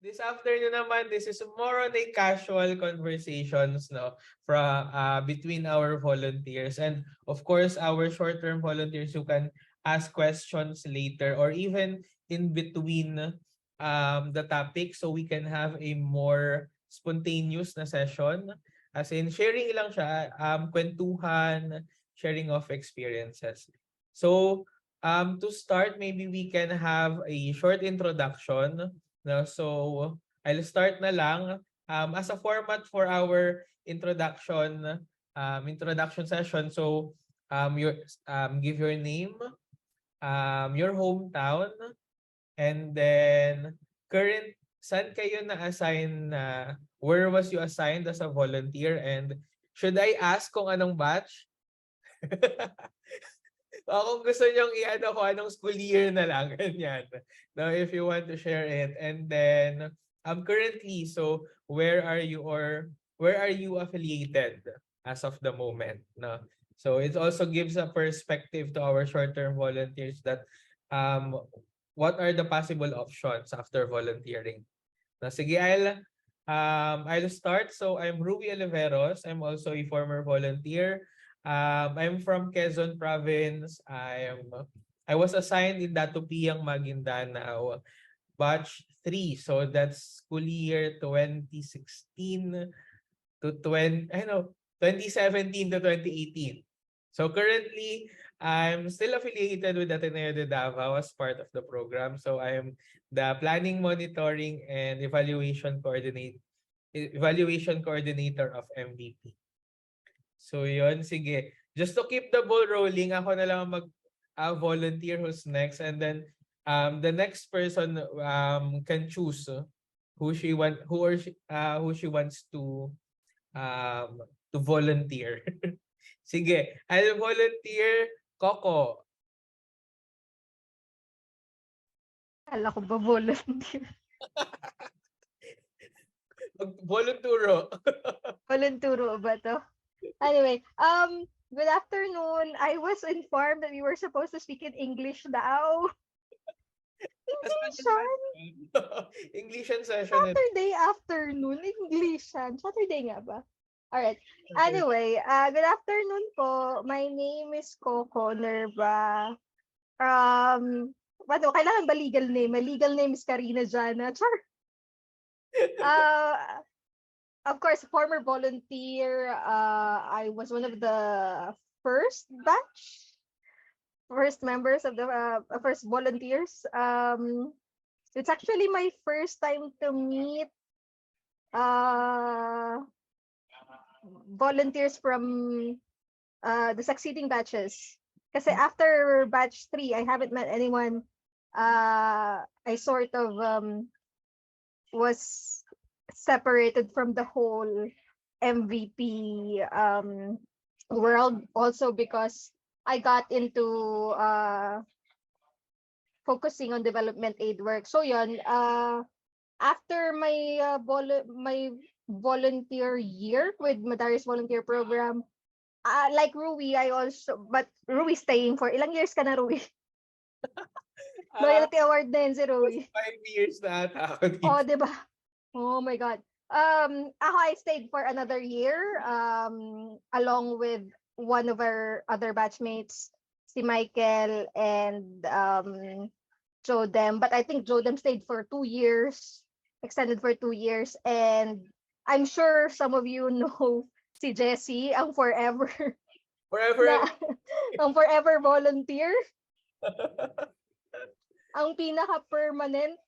This afternoon naman, this is more on a casual conversations, no, from between our volunteers, and of course our short-term volunteers who can ask questions later or even in between the topic, so we can have a more spontaneous na session, as in sharing lang siya, kwentuhan, sharing of experiences. So to start, maybe we can have a short introduction. No, so I'll start na lang as a format for our introduction session. So your give your name, your hometown, and then current saan kayo na-assign na where was you assigned as a volunteer, and should I ask kung anong batch? O kung gusto niyong i-ano ko anong school year na lang, ganyan. No, if you want to share it. And then, currently, so where are you affiliated as of the moment? No? So it also gives a perspective to our short-term volunteers that um, what are the possible options after volunteering. No, sige, I'll start. So I'm Ruby Oliveros. I'm also a former volunteer. I'm from Quezon Province. I was assigned in Datupiang, Maguindanao, batch 3. So that's school year 2016 to 2017 to 2018. So currently, I'm still affiliated with Ateneo de Davao as part of the program. So I'm the planning, monitoring, and evaluation coordinator of MVP. So yun, sige. Just to keep the ball rolling, ako na lang ang volunteer who's next, and then the next person can choose who she wants to volunteer. Sige, I'll volunteer Coco. Akala ko ba volunteer? Volonturo. Volunteero ba 'to? Anyway, good afternoon. I was informed that we were supposed to speak in English now. Englishan? Englishan session. Saturday afternoon, Englishan. Saturday nga ba? Alright. Okay. Anyway, good afternoon po. My name is Coco Nerva. Kailangan ba legal name? My legal name is Karina Jana. Char. Uh, of course, former volunteer. I was one of the first batch, first members of the first volunteers. It's actually my first time to meet uh, volunteers from the succeeding batches. Kasi after batch 3, I haven't met anyone. I sort of was separated from the whole MVP world, also because I got into focusing on development aid work. So yun, after my volunteer year with Madaris Volunteer Program, like Rui, but Rui staying for ilang years ka na, Rui? Loyalty award din si Rui. 5 years na ata ako dito. Oh, di ba? Oh my God. Ako, I stayed for another year, along with one of our other batchmates, si Michael and Jodem. But I think Jodem stayed for 2 years, extended for 2 years. And I'm sure some of you know si Jessie, ang forever Forever. ang forever volunteer, ang pinaka-permanent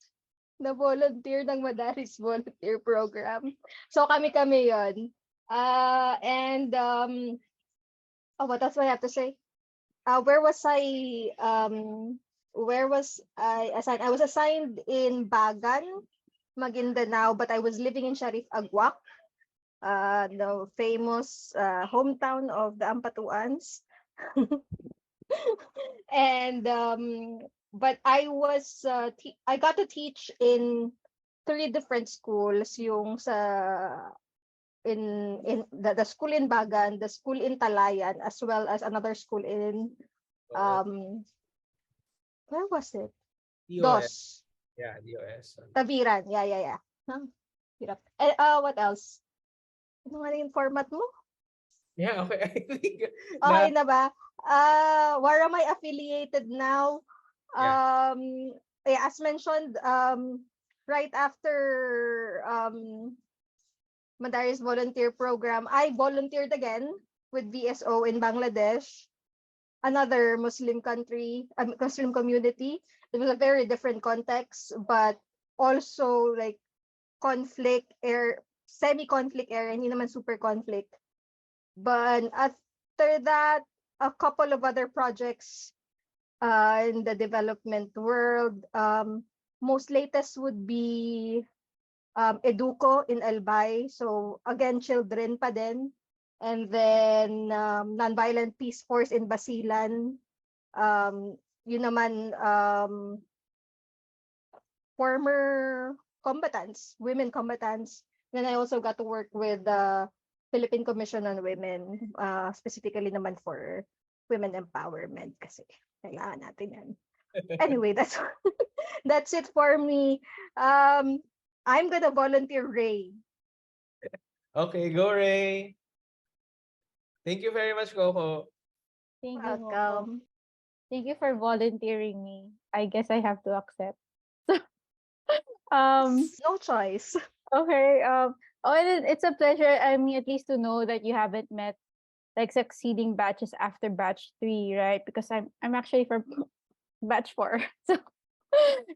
na volunteer ng Madaris Volunteer Program. So kami-kami yon. And what else do I have to say? Where was I assigned? I was assigned in Bagan, Maguindanao, but I was living in Sharif Agwak, the famous hometown of the Ampatuans. And but I got to teach in 3 different schools, yung in the school in Bagan, the school in Talayan, as well as another school in where was it? TOS. Dos. Yeah, the US. Tabiran. Yeah. Huh? Hirap. What else? Ano nga yung format mo? Yeah, okay. I think Okay na na ba? Where am I affiliated now? yeah. Yeah, as mentioned, right after Mandari's volunteer program, I volunteered again with VSO in Bangladesh, another Muslim country, Muslim community. It was a very different context, but also like conflict air, semi-conflict area, hindi naman super conflict. But after that, a couple of other projects in the development world. Most latest would be Educo in Albay. So again, children pa din. And then Nonviolent Peace Force in Basilan. Yun naman former combatants, women combatants. Then I also got to work with the Philippine Commission on Women, specifically naman for women empowerment kasi kailangan natin yan. Anyway, that's it for me. I'm gonna volunteer Ray. Okay, go Ray. Thank you very much, Coco. Thank you, Coco. Welcome. Thank you for volunteering me. I guess I have to accept. um No choice. okay. It's a pleasure. I mean, at least to know that you haven't met like succeeding batches after batch 3, right? Because I'm actually from batch 4. So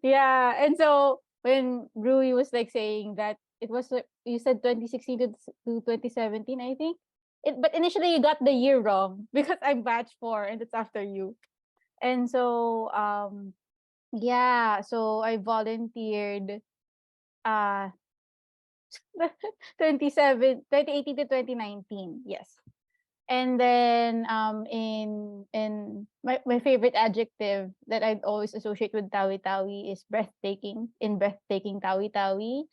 yeah, and so when Rui was like saying that it was you said 2016 to 2017, I think. But initially you got the year wrong because I'm batch 4 and it's after you. And so yeah, so I volunteered uh 2018 to 2019. Yes. And then in my favorite adjective that I'd always associate with Tawi Tawi is breathtaking, in breathtaking Tawi Tawi.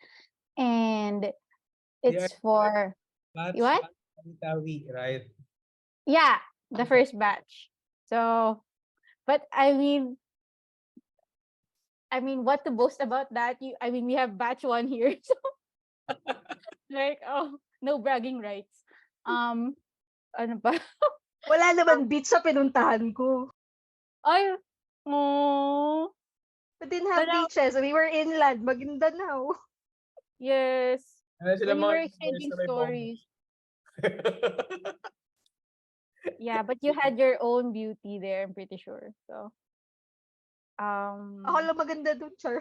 And Yeah, it's for that's what? Tawi, right? Yeah, the first batch. So but what to boast about that? We have batch 1 here. So like, oh, no bragging rights. Ano ba? Wala naman beach sa pinuntahan ko. Ay, oh, We didn't have wala. beaches. We were inland, Maguindanao. Yes. Ano sila When we mga were neighbors exchanging na may bomba? stories. Yeah, but you had your own beauty there, I'm pretty sure. So, Ako lang maganda dun, Char.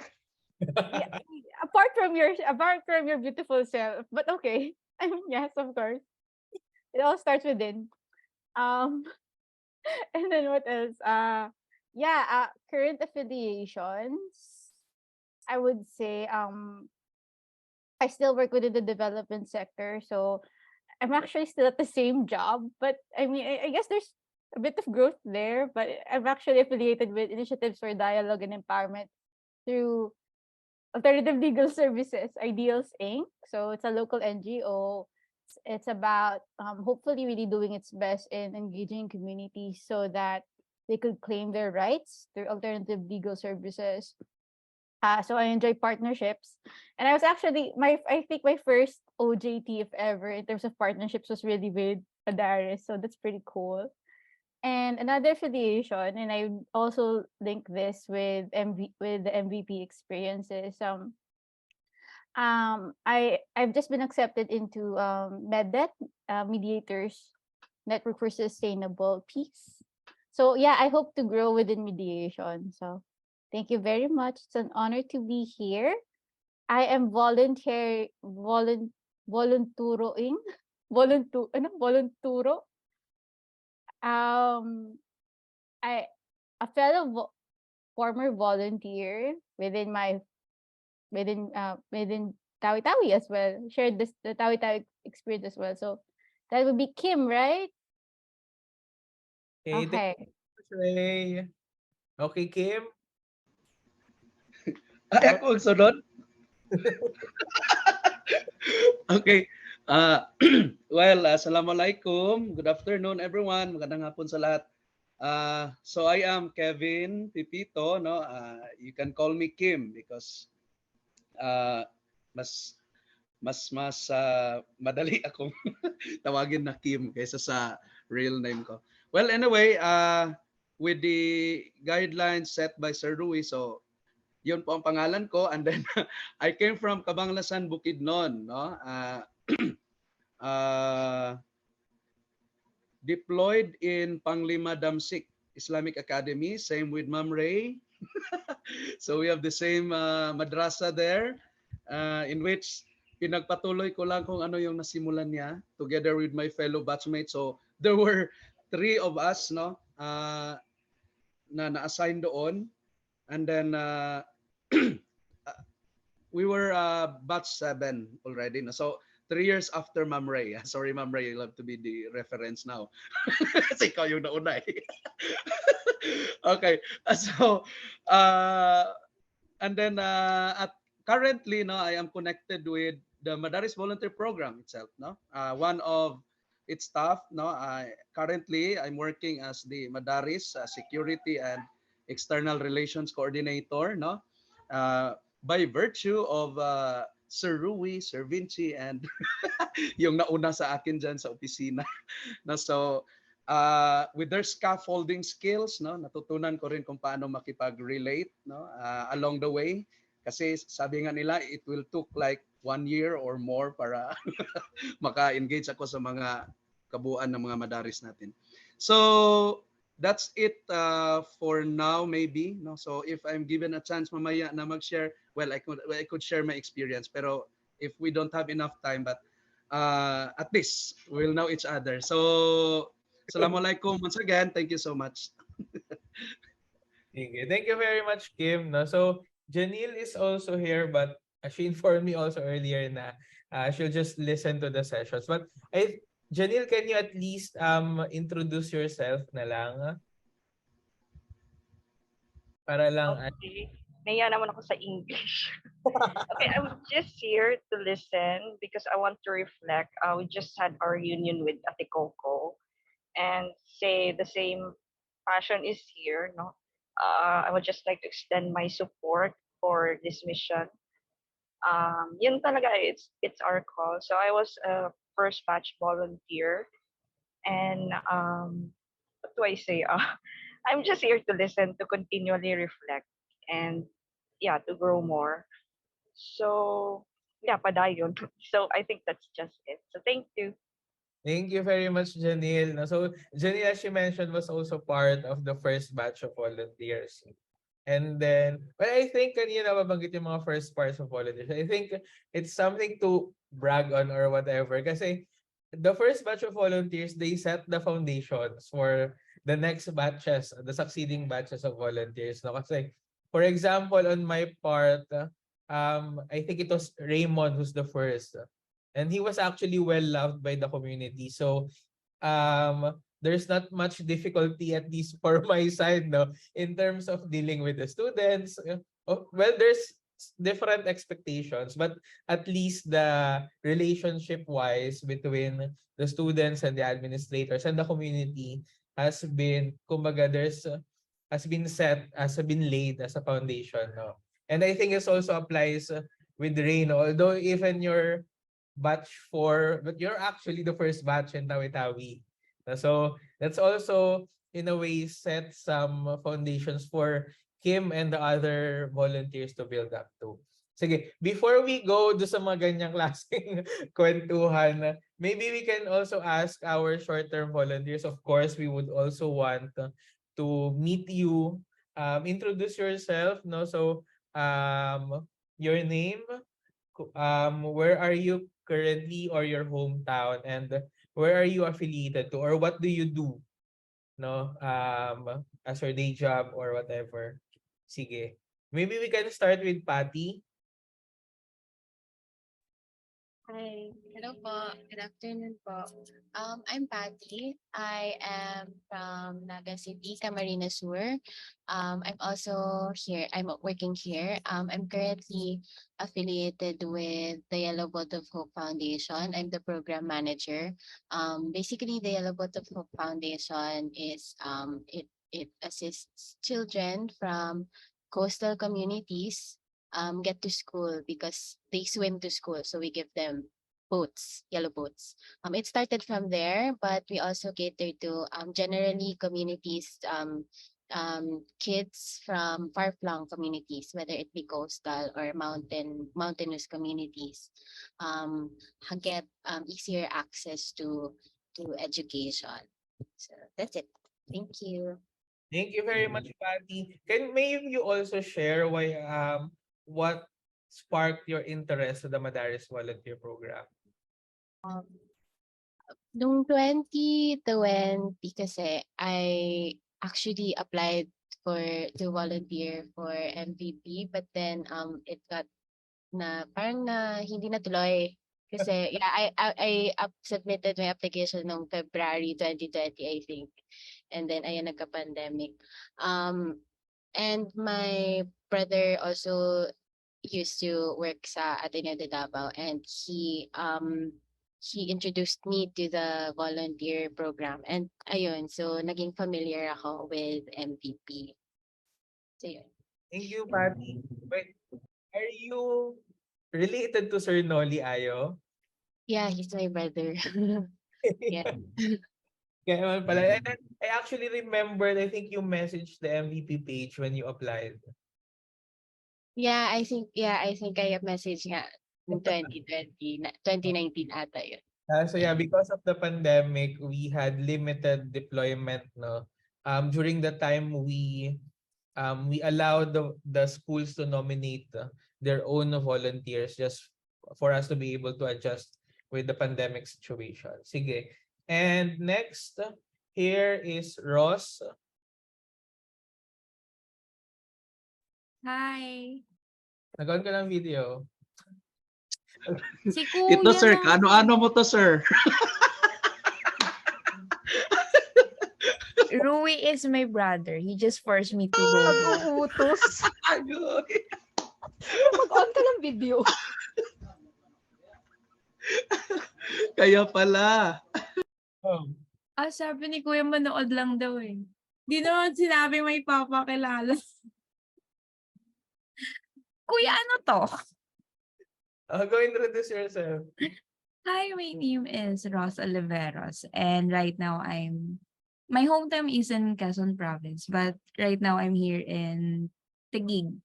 yeah, apart from your beautiful self, but okay. I mean, yes, of course. It all starts within. Um, and then what else? Yeah, current affiliations. I would say, I still work within the development sector, so I'm actually still at the same job, but I mean, I guess there's a bit of growth there, but I'm actually affiliated with Initiatives for Dialogue and Empowerment through Alternative Legal Services, Ideals Inc. So it's a local NGO. It's about hopefully really doing its best in engaging communities so that they could claim their rights through alternative legal services. So I enjoy partnerships, and I was actually I think my first OJT, if ever, in terms of partnerships was really with Adaris, so that's pretty cool. And another affiliation, and I also link this with with the MVP experiences. I've just been accepted into MedNet, Mediators Network for Sustainable Peace. So yeah, I hope to grow within mediation. So thank you very much. It's an honor to be here. I am volunturoing, volunturo. Um, I a fellow former volunteer within Tawi Tawi as well. Shared the Tawi Tawi experience as well. So that would be Kim, right? Okay, thank Okay. you, Ray. Okay, Kim. Ay, ako ang sunod? Okay. Well, assalamualaikum. Good afternoon, everyone. Magandang hapon sa lahat. So I am Kevin Pipito, no? You can call me Kim because uh, mas madali akong tawagin na Kim kaysa sa real name ko. Well, anyway, with the guidelines set by Sir Rui, so yun po ang pangalan ko, and then I came from Cabanglasan, Bukidnon, no? Uh, deployed in Panglima Damsik Islamic Academy, same with Ma'am Ray. So we have the same madrasa there, in which pinagpatuloy ko lang kung ano yung nasimulan niya together with my fellow batchmates. So there were 3 of us, no, na na-assign doon, and then we were batch 7 already, no? So 3 years after Ma'am Ray. Sorry, Ma'am Ray, you'll have to be the reference now. Kasi ikaw yung nauna eh. Okay, so and then currently, no, I am connected with the Madaris Volunteer Program itself, no. One of its staff, no. Currently, I'm working as the Madaris Security and External Relations Coordinator, no. By virtue of Sir Rui, Sir Vinci, and yung nauna sa akin dyan sa opisina. No, so with their scaffolding skills, no, natutunan ko rin kung paano makipag-relate, no, along the way. Kasi sabi nga nila, it will took like 1 year or more para maka-engage ako sa mga kabuuan ng mga madaris natin. So that's it for now, maybe, no. So if I'm given a chance mamaya na mag-share, well, I could share my experience, pero if we don't have enough time, but at least we'll know each other. So Assalamualaikum once again. Thank you so much. Thank you very much, Kim. No? So Janelle is also here, but she informed me also earlier na she'll just listen to the sessions. But Janelle, can you at least introduce yourself na lang? Para lang Okay. Nahiya naman ako sa English. Okay, I'm just here to listen because I want to reflect. We just had our union with Ate Coco and say the same passion is here. No, I would just like to extend my support for this mission. Yun talaga, it's our call. So I was a first batch volunteer, and what do I say? I'm just here to listen, to continually reflect, and yeah, to grow more. So yeah, padayon. So I think that's just it. So thank you. Thank you very much, Janelle. No, so Janelle, as she mentioned, was also part of the first batch of volunteers. And then, well, I think kanina mabanggit yung mga first parts of volunteers. I think it's something to brag on or whatever. Kasi the first batch of volunteers, they set the foundations for the next batches, the succeeding batches of volunteers. No? Kasi, for example, on my part, I think it was Raymond who's the first. And he was actually well loved by the community. So, there's not much difficulty, at least for my side, no, in terms of dealing with the students. Well, there's different expectations, but at least the relationship wise between the students and the administrators and the community has been, kumbaga, has been set, has been laid as a foundation, no. And I think this also applies with Rain, although even your batch 4, but you're actually the first batch in Tawi-Tawi. So that's also in a way set some foundations for Kim and the other volunteers to build up to. Sige, before we go do sa mga ganyang klaseng kwentuhan, maybe we can also ask our short-term volunteers. Of course, we would also want to meet you. Introduce yourself, no? So, your name, where are you currently, or your hometown, and where are you affiliated to, or what do you do, no, as your day job or whatever. Sige, maybe we can start with Patty. Hi. Hello po. Good afternoon po. I'm Patty. I am from Naga City, Camarines Sur. I'm also here. I'm working here. I'm currently affiliated with the Yellow Boat of Hope Foundation. I'm the program manager. Basically, the Yellow Boat of Hope Foundation is it assists children from coastal communities get to school because they swim to school. So we give them boats, yellow boats. It started from there, but we also cater to generally communities, kids from far-flung communities, whether it be coastal or mountainous communities, get easier access to education. So that's it. Thank you. Thank you very much, Patty. Can maybe you also share why what sparked your interest to the Madaris Volunteer Program? Um, Noong 2020 kasi, I actually applied to volunteer for MVP, but then it got parang hindi natuloy. Kasi yeah, I submitted my application noong February 2020, I think. And then ayan, nagka-pandemic. And my brother also used to work sa Ateneo de Davao, and he introduced me to the volunteer program. And ayun, so naging familiar ako with MVP. So yun. Thank you, Patty. Wait, are you related to Sir Noli Ayo? Yeah, he's my brother. Yeah. Kaya naman pala. And then, I actually remembered, I think you messaged the MVP page when you applied. Yeah, I think I have message nga in 2019 ata yun. So yeah, because of the pandemic, we had limited deployment, no. During the time we allowed the schools to nominate their own volunteers just for us to be able to adjust with the pandemic situation. Sige. And next, here is Ross. Hi. Nag-on ka ng video. Si Ito Kuya sir, lang. ano mo to sir? Rui is my brother. He just forced me to go here. Nag-uutos. Agoy. Mag-on ka ng video. Kaya pala. Oh. Sabi ni Kuya manood lang daw eh. Di naman sinabi may papakilala. Kuya, ano to? Go introduce yourself. Hi, my name is Ross Oliveros, and right now my hometown is in Quezon Province, but right now I'm here in Taguig.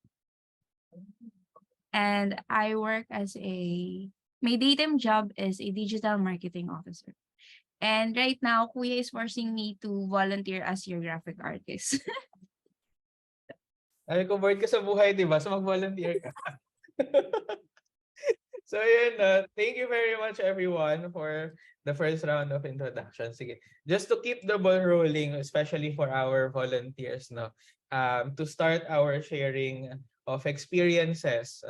And I work my daytime job is a digital marketing officer. And right now, Kuya is forcing me to volunteer as your graphic artist. Ay, kung bored ka sa buhay, di ba? So mag-volunteer ka. So yun, thank you very much everyone for the first round of introduction. Sige. Just to keep the ball rolling, especially for our volunteers, no, to start our sharing of experiences.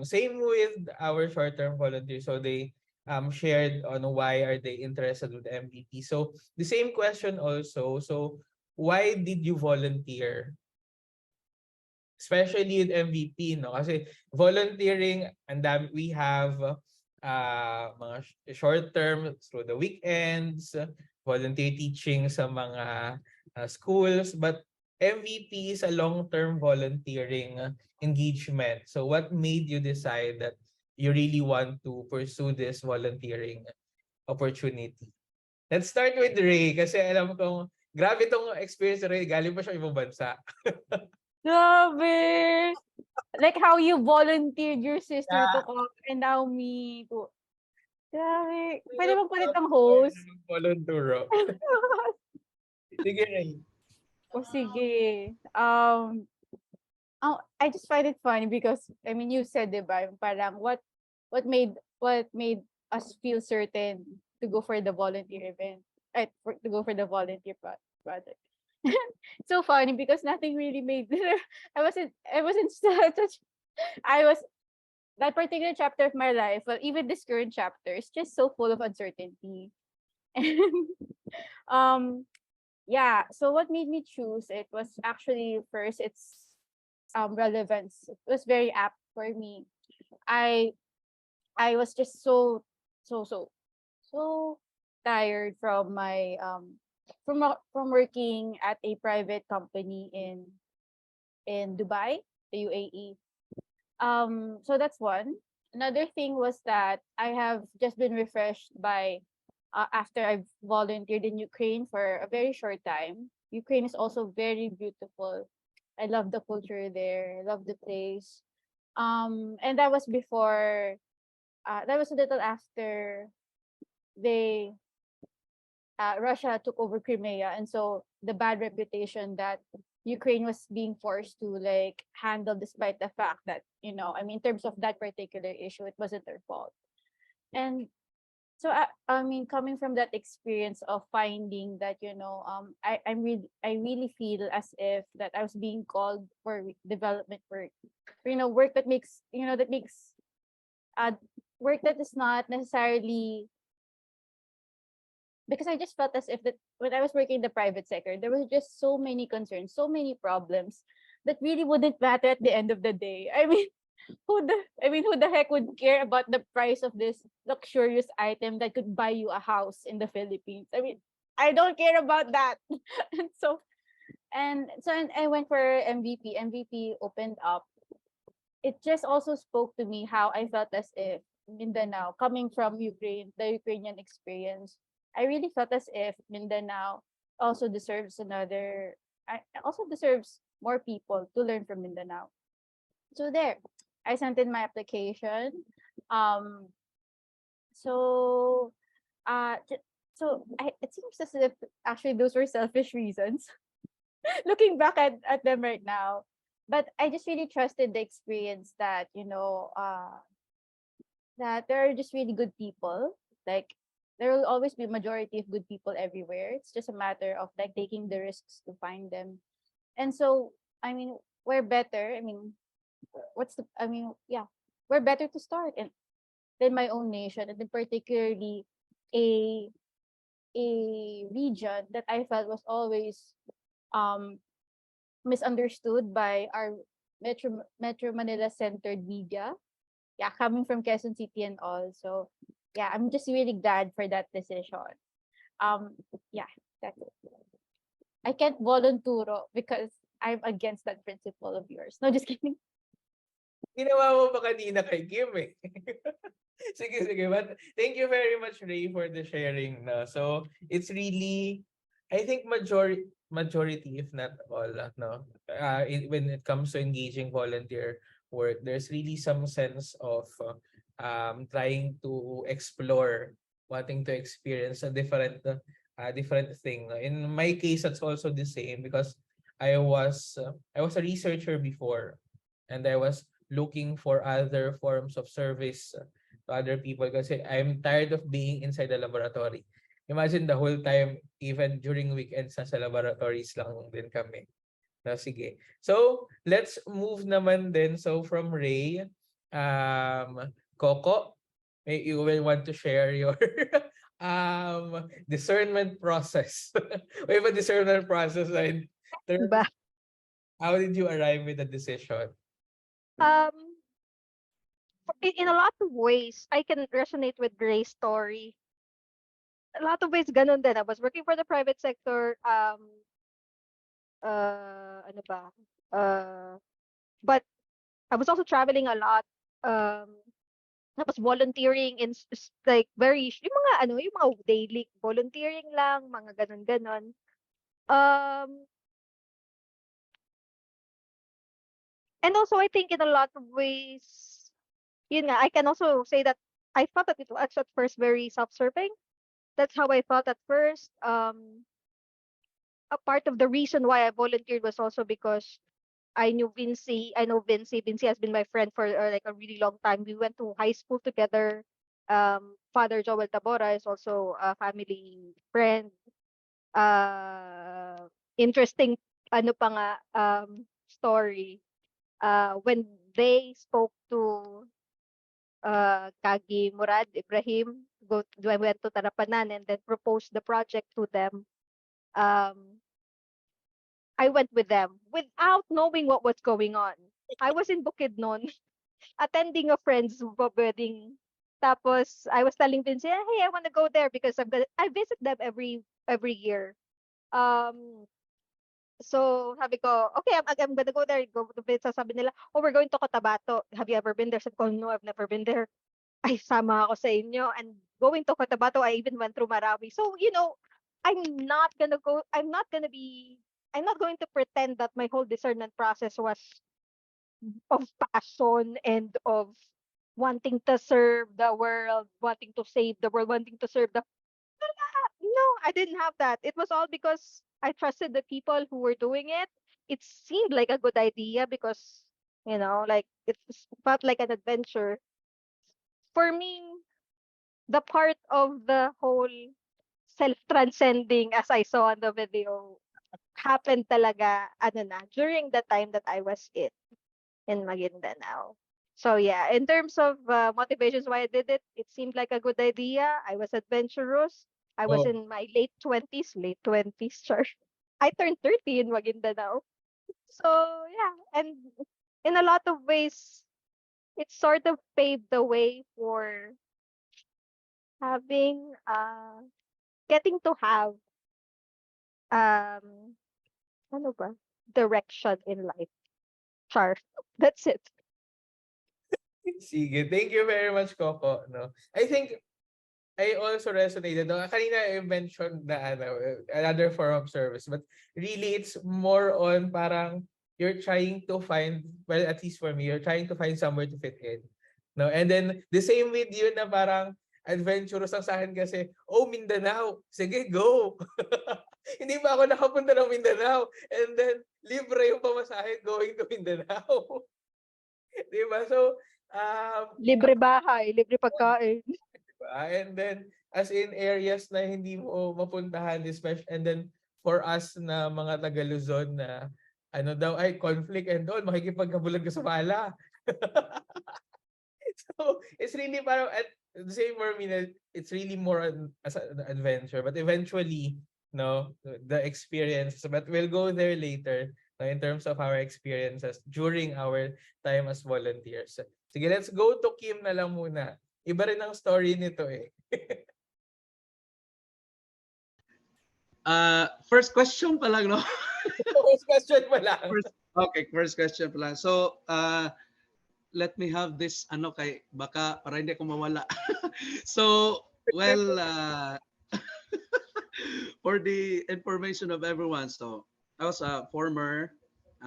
Same with our short-term volunteers. So they shared on why are they interested with MVP. So the same question also. So why did you volunteer? Especially with MVP, no? Kasi volunteering, and we have mga short term through the weekends, volunteer teaching sa mga schools, but MVP is a long-term volunteering engagement. So what made you decide that you really want to pursue this volunteering opportunity? Let's start with Ray kasi alam kong grabe tong experience ni Ray, galing pa siya ibang bansa. Grabe! Like how you volunteered your sister to Yeah. come and now me to... Grabe. Pwede bang palit ang host? Volunteer. Sige, Ray. O sige. I just find it funny because I mean you said, diba, yung parang what made us feel certain to go for the volunteer event, to go for the volunteer project. So funny because nothing really made I was that particular chapter of my life, well, even this current chapter is just so full of uncertainty. And um yeah, so what made me choose it was actually first its relevance. It was very apt for me. I I was just so so so tired from my from working at a private company in Dubai, the UAE. So that's one. Another thing was that I have just been refreshed by after I've volunteered in Ukraine for a very short time. Ukraine is also very beautiful. I love the culture there. I love the place. And that was before. That was a little after they Russia took over Crimea, and so the bad reputation that Ukraine was being forced to like handle, despite the fact that I mean, in terms of that particular issue, it wasn't their fault. And so I mean, coming from that experience of finding that I really feel as if that I was being called for development work, work that makes uh work that is not necessarily, because I just felt as if that when I was working in the private sector, there was just so many concerns, so many problems that really wouldn't matter at the end of the day. I mean, who the heck would care about the price of this luxurious item that could buy you a house in the Philippines? I mean, I don't care about that. And and I went for MVP. MVP opened up. It just also spoke to me how I felt as if Mindanao, coming from Ukraine, the Ukrainian experience, I really felt as if Mindanao also deserves also deserves more people to learn from Mindanao. So there, I sent in my application. Um, so, it seems as if actually those were selfish reasons. Looking back at them right now, but I just really trusted the experience that that there are just really good people. Like, there will always be a majority of good people everywhere. It's just a matter of like taking the risks to find them. And so, I mean, we're better. I mean, yeah, we're better to start and than my own nation, and then particularly a region that I felt was always um misunderstood by our Metro Manila centered media. Yeah, coming from Quezon City and all. So yeah, I'm just really glad for that decision. Yeah, that's it. I can't volonturo because I'm against that principle of yours. No, just kidding. Ginawa mo pa kanina kay Kim eh. Sige, sige. But thank you very much, Ray, for the sharing. No? So it's really, I think majority, if not all, no, when it comes to engaging volunteer work, there's really some sense of trying to explore, wanting to experience a different thing. In my case, that's also the same because I was a researcher before, and I was looking for other forms of service to other people kasi I'm tired of being inside the laboratory. Imagine the whole time, even during weekends, nasa laboratories lang din kami. No, sige. So, let's move naman din. So, from Ray, Coco, you will want to share your discernment process. We have a discernment process in terms, Ba? how did you arrive with the decision? Um, in a lot of ways, I can resonate with Gray's story. A lot of ways, ganun din. I was working for the private sector. Ano ba? But I was also traveling a lot. Um, I was volunteering in like yung mga yung mga daily volunteering lang, mga ganun-ganon. And also I think in a lot of ways, yun nga, I can also say that I thought that it was at first very self-serving. That's how I thought at first. A part of the reason why I volunteered was also because I knew Vinci. I know Vinci. Vinci has been my friend for like a really long time. We went to high school together. Father Joel Tabora is also a family friend. Interesting ano pa nga story. When they spoke to Kagi Murad Ibrahim went to Tarapanan and then proposed the project to them. I went with them without knowing what was going on. I was in Bukidnon attending a friend's wedding. Tapos I was telling Vince, "Yeah, hey, I want to go there because I visit them every year." Um, so sabi ko, okay, I'm gonna go there. Go to Vince. Sabi nila, oh, we're going to Cotabato. Have you ever been there? Sabi ko, no, I've never been there. Ay, sama ako sa inyo. And going to Cotabato, I even went through Marawi. So, I'm not going to pretend that my whole discernment process was of passion and of wanting to serve the world, wanting to save the world, wanting to serve the. No, I didn't have that. It was all because I trusted the people who were doing it. It seemed like a good idea because, like it felt like an adventure. For me, the part of the whole self-transcending as I saw on the video happened talaga during the time that I was in Maguindanao. So yeah, in terms of motivations why I did it, it seemed like a good idea. I was adventurous. I was Oh, in my late 20s, sure. I turned 30 in Maguindanao. So yeah, and in a lot of ways, it sort of paved the way for having getting to have um ano ba? Direction in life. Char. That's it. sige. Thank you very much, Coco. No, I think I also resonated. No, kanina I mentioned na another form of service, but really it's more on parang you're trying to find, well, at least for me, you're trying to find somewhere to fit in. No, and then the same with you na parang adventurous ang sa akin kasi, oh, Mindanao, sige, go. Hindi pa ako nakapunta ng Mindanao. And then, libre yung pamasahe going to Mindanao. Di ba? So, Libre bahay, libre pagkain. and then, as in areas na hindi mo mapuntahan, especially, and then, for us na mga taga Luzon na, ano daw, ay, conflict and all, makikipagkabulag ka sa bala. So, it's really parang, at the same for me, na it's really more as an adventure. But eventually, no, the experience, but we'll go there later, no, in terms of our experiences during our time as volunteers. Sige, let's go to Kim na lang muna. Iba rin ang story nito eh. First question pa lang, no? First question pa lang. First question pa lang. So, let me have this, kay, baka, para hindi ako mawala. So, well, for the information of everyone, so, I was a former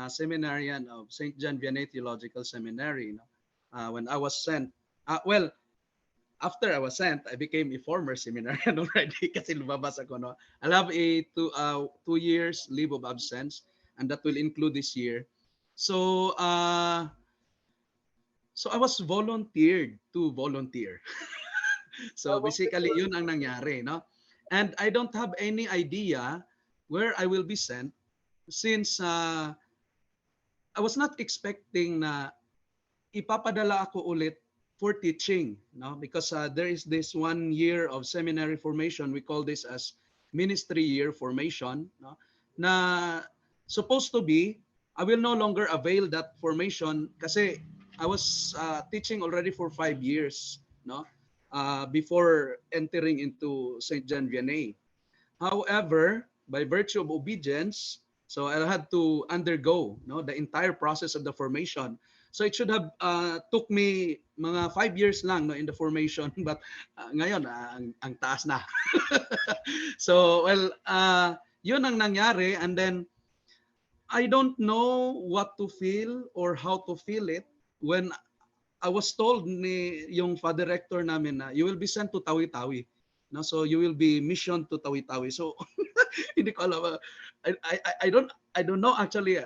seminarian of St. John Vianney Theological Seminary. No? When I was sent, after I was sent, I became a former seminarian already kasi lumabas ako. No? I'll have a 2 years leave of absence, and that will include this year. So, so I was volunteered to volunteer. So basically, yun ang nangyari, no? And I don't have any idea where I will be sent since I was not expecting na ipapadala ako ulit for teaching, no? Because there is this 1 year of seminary formation. We call this as ministry year formation, no? Na supposed to be, I will no longer avail that formation kasi I was teaching already for 5 years, no? Before entering into St. John Vianney. However, by virtue of obedience, so I had to undergo, no, the entire process of the formation. So it should have took me mga 5 years lang, no, in the formation, but ngayon ang taas na. So well, yun ang nangyari, and then I don't know what to feel or how to feel it when I was told ni yung Father Rector namin na you will be sent to Tawi-Tawi. No, so you will be mission to Tawi-Tawi. So hindi ko alam. I don't know actually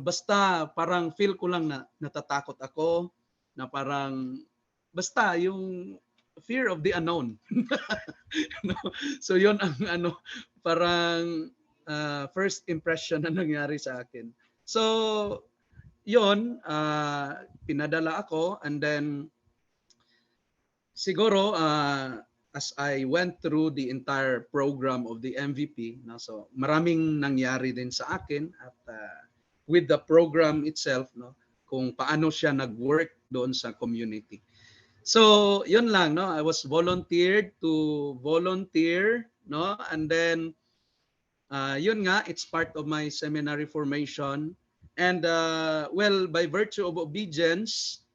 basta parang feel ko lang na natatakot ako, na parang basta yung fear of the unknown. No? So yun ang parang first impression na nangyari sa akin. So yon, pinadala ako, and then siguro as I went through the entire program of the MVP, no, so maraming nangyari din sa akin at with the program itself, no, kung paano siya nag-work doon sa community. So, yun lang, no, I was volunteered to volunteer, no, and then yun nga, it's part of my seminary formation. And well, by virtue of obedience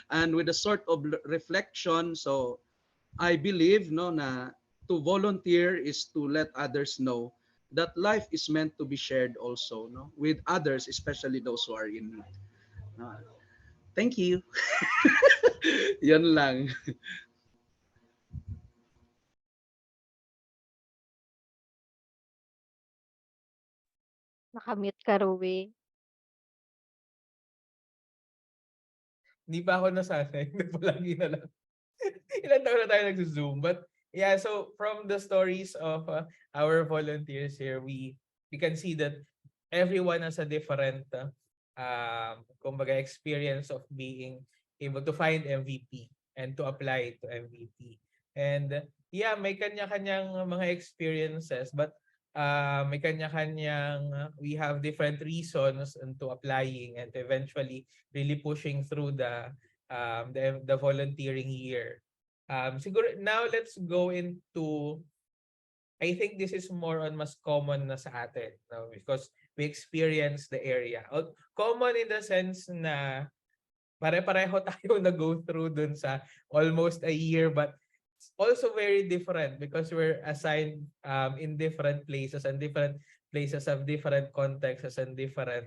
and with a sort of reflection, so I believe, no, na to volunteer is to let others know that life is meant to be shared also, no, with others, especially those who are in need. Thank you. Yan lang. Nakamute ka, Ruby. Hindi pa ako nasanay. Palagi na lang. Ilan taon na tayo nag-Zoom. But yeah, so from the stories of our volunteers here, we can see that everyone has a different kumbaga experience of being able to find MVP and to apply to MVP. And yeah, may kanya-kanyang mga experiences, but may kanya-kanyang we have different reasons into applying and eventually really pushing through the volunteering year. Siguro now let's go into, I think this is more on mas common na sa atin, no? Because we experience the area. Common in the sense na pare-pareho tayo na-go through dun sa almost a year, but it's also very different because we're assigned in different places, and different places have different contexts and different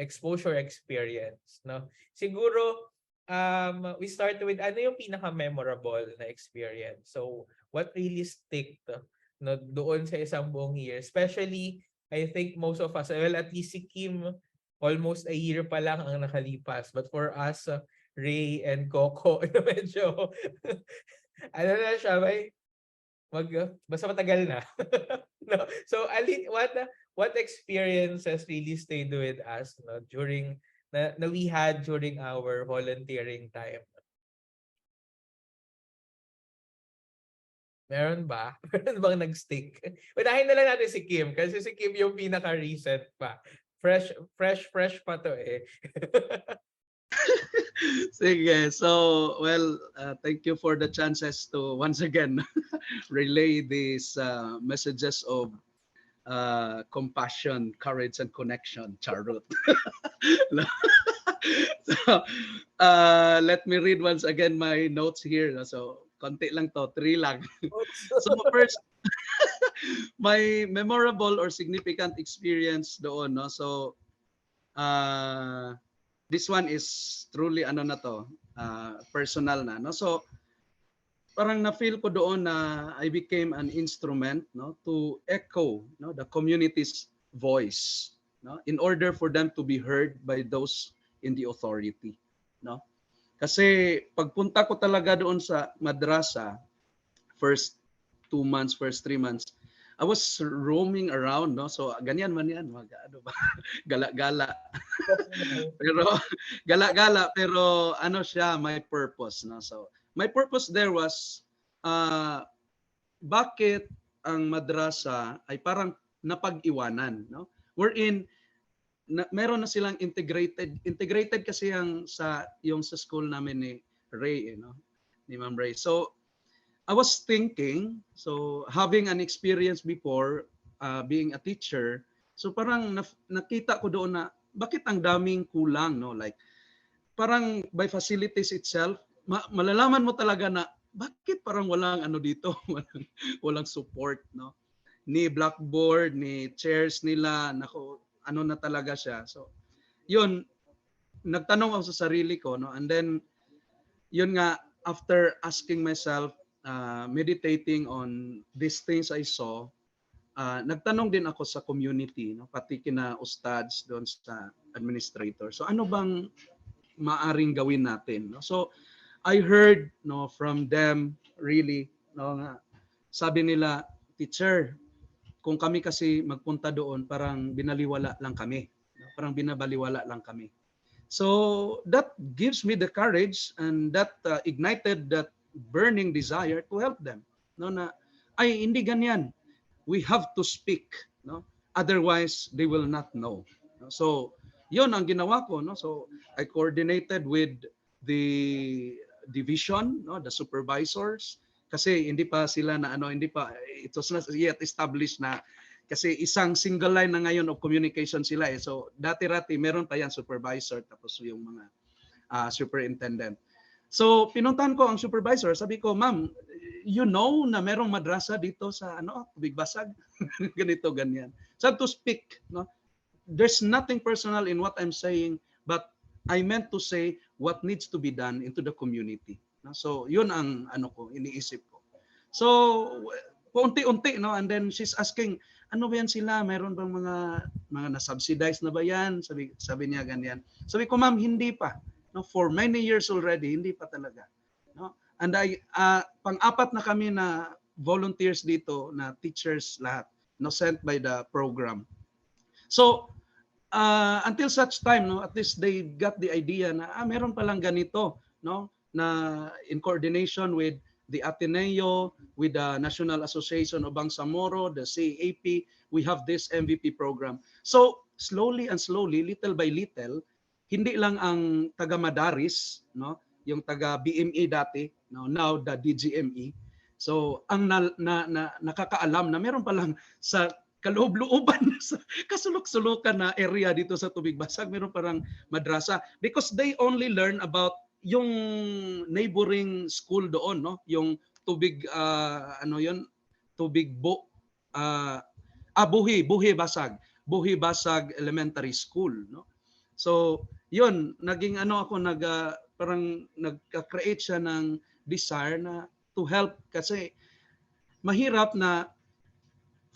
exposure experience, no? Siguro we start with ano yung pinaka-memorable na experience. So what really stick, no, doon sa isang buong year, especially I think most of us, well, at least si Kim, almost a year pa lang ang nakalipas. But for us, Ray and Coco, medyo, ano na siya, basta matagal na. No? So, what experiences really stayed with us, no, during, na we had during our volunteering time? Meron ba? Meron bang nag-stick? Unahin na lang natin si Kim kasi si Kim yung pinaka-recent pa. Fresh pa to eh. Sige. So, well, thank you for the chances to once again relay these messages of compassion, courage, and connection. Charot. So, let me read once again my notes here. So, konti lang to, 3 lang. So, first, my memorable or significant experience doon, no? So, this one is truly ano na to, personal na, no? So, parang na-feel ko doon na I became an instrument, no, to echo, no, the community's voice, no, in order for them to be heard by those in the authority, no? Kasi pagpunta ko talaga doon sa madrasa, first 2 months, first 3 months, I was roaming around, no? So ganyan man yan, ano ba? Gala-gala. Pero gala-gala, pero ano siya, my purpose, no? So my purpose there was bakit ang madrasa ay parang napag-iwanan, no? Wherein meron na silang integrated kasi yung sa school namin ni Ray, no? Ni Ma'am Ray. So I was thinking, so having an experience before being a teacher, so parang nakita ko doon na bakit ang daming kulang, no? Like parang by facilities itself, malalaman mo talaga na bakit parang walang ano dito, walang support, no? Ni blackboard, ni chairs nila, nako, ano na talaga siya. So, yun, nagtanong ako sa sarili ko, no? And then, yun nga, after asking myself, meditating on these things I saw, nagtanong din ako sa community, no? Pati kina ustads doon sa administrator. So, ano bang maaring gawin natin, no? So, I heard, no, from them, really, no, nga, sabi nila, teacher, kung kami kasi magpunta doon, parang binaliwala lang kami. Parang binabaliwala lang kami. So that gives me the courage, and that ignited that burning desire to help them, no, na ay hindi ganyan, we have to speak, no, otherwise they will not know, no? So yon ang ginawa ko, no, so I coordinated with the division, no, the supervisors, kasi hindi pa sila na ano, hindi pa, it was not yet established na, kasi isang single line na ngayon of communication sila eh. So dati-rati meron pa yan supervisor tapos yung mga superintendent. So pinuntahan ko ang supervisor, sabi ko, ma'am, you know na merong madrasa dito sa ano, Tubig Basag, ganito ganyan. So I have to speak, no. There's nothing personal in what I'm saying, but I meant to say what needs to be done into the community. No? So yun ang ano ko, iniisip ko. So paunti-unti, no, and then she's asking, ano ba yan sila? Meron bang mga na-subsidize na ba yan? Sabi niya ganyan. Sabi ko, ma'am, hindi pa. No, for many years already, hindi pa talaga. No? And pang-apat na kami na volunteers dito, na teachers lahat, no, sent by the program. So until such time, no, at least they got the idea na meron palang ganito, no, na in coordination with the Ateneo, with the National Association of Bangsamoro, the CAP, we have this MVP program. So slowly and slowly, little by little, hindi lang ang taga Madaris, no, yung taga BME dati, no, now the DGME. So ang nakakaalam na meron palang sa kaloob-looban, sa kasulok-sulukan na area dito sa Tubig Basag, meron parang madrasa, because they only learn about yung neighboring school doon, no, yung Tubig ano yun, Buhi Basag Elementary School, no. So yun, naging ano ako, parang nagka-create siya ng desire na to help, kasi mahirap na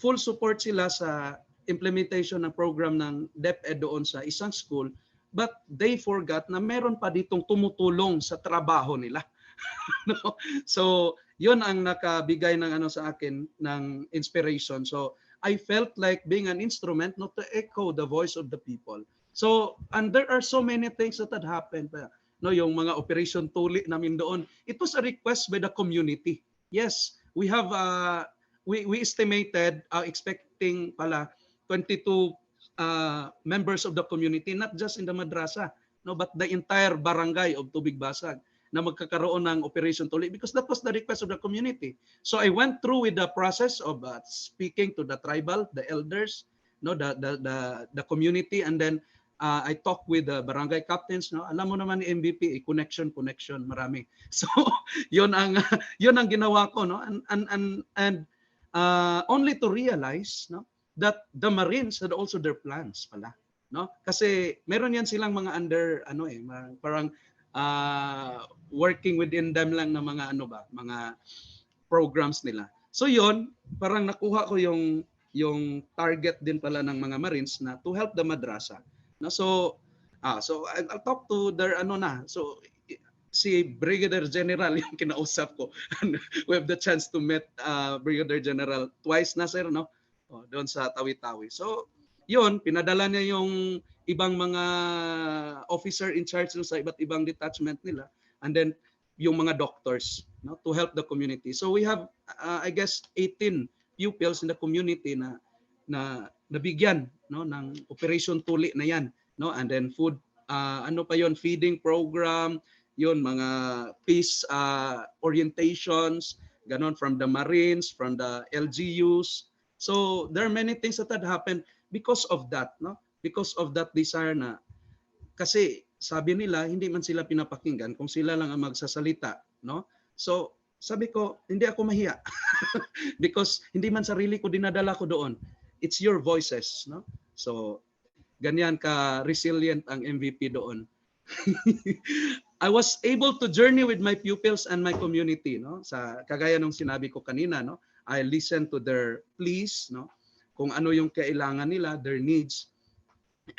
full support sila sa implementation ng program ng DepEd doon sa isang school, but they forgot na meron pa ditong tumutulong sa trabaho nila. No? So yun ang nakabigay ng ano sa akin ng inspiration. So I felt like being an instrument, not to echo the voice of the people. So, and there are so many things that had happened. No, yung mga Operation Tuli namin doon, it was a request by the community. Yes, we have we estimated expecting pala 22 members of the community, not just in the madrasa, no, but the entire barangay of Tubig Basag na magkakaroon ng Operation Tuli, because that was the request of the community. So I went through with the process of speaking to the tribal, the elders, no, the community, and then I talked with the barangay captains, no. Alam mo naman ni MVP, connection, marami. So yun ang ginawa ko, no, and only to realize, no, that the Marines had also their plans pala, no, kasi meron yan silang mga under ano parang working within them lang na mga ano ba, mga programs nila. So yun, parang nakuha ko yung target din pala ng mga Marines na to help the madrasa. No, so I'll talk to their ano na. So si Brigadier General yung kinausap ko. We have the chance to meet Brigadier General twice na, sir, no? Doon sa Tawi-Tawi. So yun, pinadala niya yung ibang mga officer in charge sa iba't ibang detachment nila, and then yung mga doctors, no, to help the community. So we have I guess 18 pupils in the community na nabigyan, no, ng Operation Tuli na yan, no, and then food ano pa yon, feeding program, yon, mga peace orientations, ganon, from the Marines, from the LGUs. So there are many things that had happened because of that, no, because of that desire na, kasi sabi nila hindi man sila pinapakinggan kung sila lang ang magsasalita, no. So sabi ko, hindi ako mahiya because hindi man sarili ko dinadala ko doon. It's your voices, no? So ganyan ka resilient ang MVP doon. I was able to journey with my pupils and my community, no? Sa kagaya nung sinabi ko kanina, no? I listen to their pleas, no? Kung ano yung kailangan nila, their needs.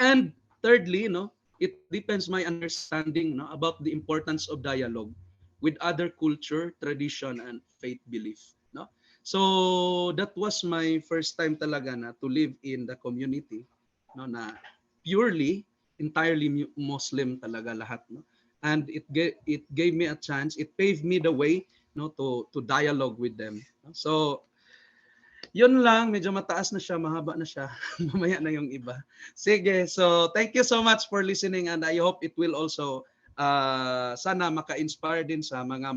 And thirdly, no, it depends my understanding, no, about the importance of dialogue with other culture, tradition, and faith belief, no? So that was my first time talaga na to live in the community, no, na purely entirely Muslim talaga lahat, no. And it gave me a chance, it paved me the way no, to dialogue with them. So yun lang, medyo mataas na siya, mahaba na siya. Mamaya na yung iba. Sige, so thank you so much for listening, and I hope it will also sana maka-inspire din sa mga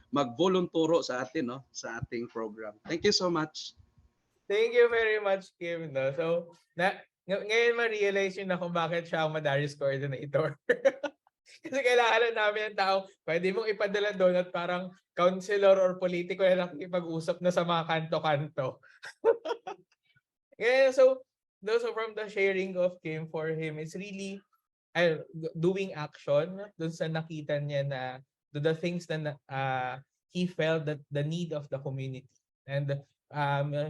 mag-volunturo sa atin, no, sa ating program. Thank you so much. Thank you very much, Kim. No? So, ngayon ma-realize yun na kung bakit siya ang Madaris coordinator. Kasi kailangan namin ng tao, pwede mong ipadala doon at parang counselor or politiko na nakikipag-usap na sa mga kanto-kanto. Yeah, so from the sharing of Kim, for him, it's really doing action dun sa nakita niya na the things that he felt that the need of the community. And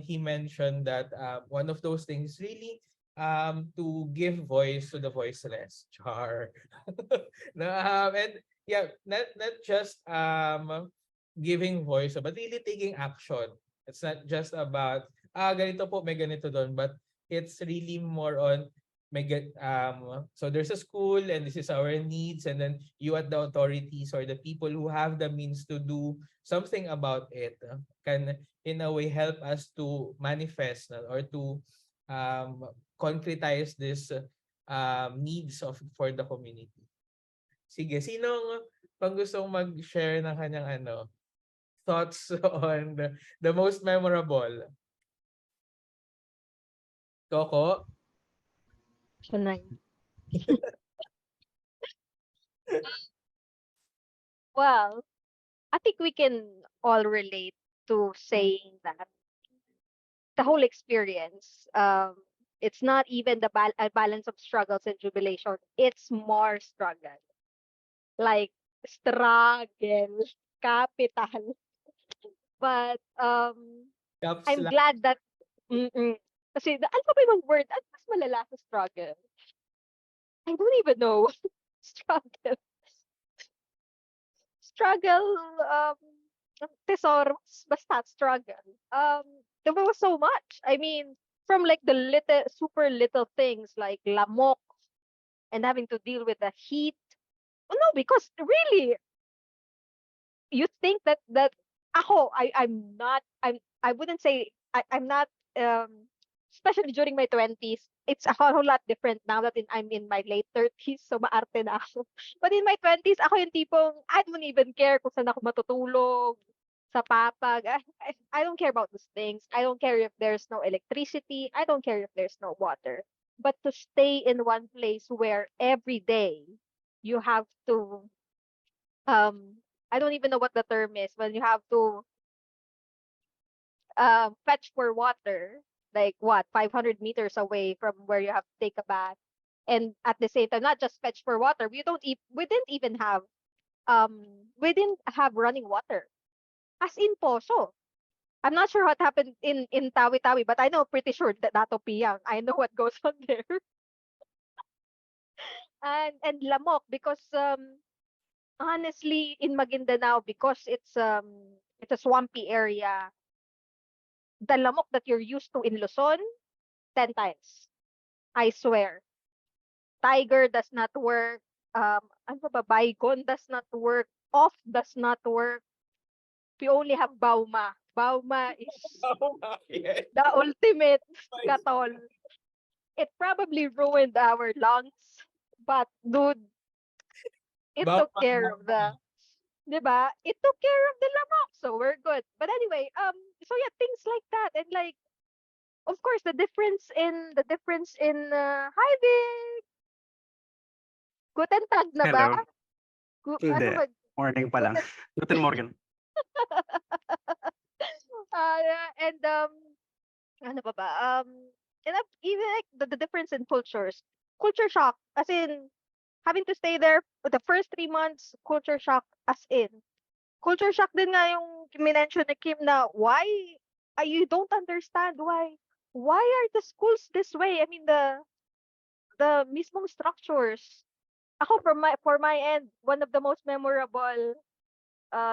he mentioned that one of those things really to give voice to the voiceless. Char. No, and yeah, not just giving voice, but really taking action. It's not just about ganito po, may ganito doon, but it's really more on may get so there's a school and this is our needs, and then you at the authorities or the people who have the means to do something about it can in a way help us to manifest or to concretize this needs of for the community. Sige, sinong pang gustong mag-share ng kanyang thoughts on the most memorable? Coco? Shunay. Well, I think we can all relate to saying that the whole experience, it's not even a balance of struggles and jubilation. It's more struggle. Like struggle, capital. But Caps I'm lock. glad that kasi ano pa ba yung word? Ano mas malala sa struggle? I don't even know. Struggle. Struggle, tesoros, basta struggle. There was so much. I mean, from like the little, super little things like lamok and having to deal with the heat. Oh, no, because really, you think that I wouldn't say I'm not especially during my 20s. It's a whole lot different now that I'm in my late 30s, so maarte na ako. But in my 20s, ako yung tipong I don't even care kung saan ako matutulog, sa papag. I don't care about those things. I don't care if there's no electricity. I don't care if there's no water. But to stay in one place where every day you have to I don't even know what the term is when you have to fetch for water, like what 500 meters away from where you have to take a bath, and at the same time not just fetch for water. We didn't even have running water, as in poso. I'm not sure what happened in Tawi-Tawi, but I know pretty sure that Dato Piyang. I know what goes on there. And lamok, because honestly in Maguindanao, because it's a swampy area, the lamok that you're used to in Luzon, 10 times. I swear. Tiger does not work. Ano ba? Baygon does not work. Off does not work. We only have Bauma. Bauma is Yes. the ultimate katol. It probably ruined our lungs, but dude, it took Bauma. care of the, diba? It took care of the lamok, so we're good. But anyway, so yeah, things like that, and like, of course, the difference in hi Vic, guten tag na ba? Hello. Ano Hindi. ba? Morning pa lang. Guten Guten Morgen. and ano pa ba? And even like the difference in culture shock, as in having to stay there for the first 3 months, culture shock as in. Culture shock din nga yung minention ni Kim na why you don't understand why are the schools this way? I mean the mismong structures. Ako for my end, one of the most memorable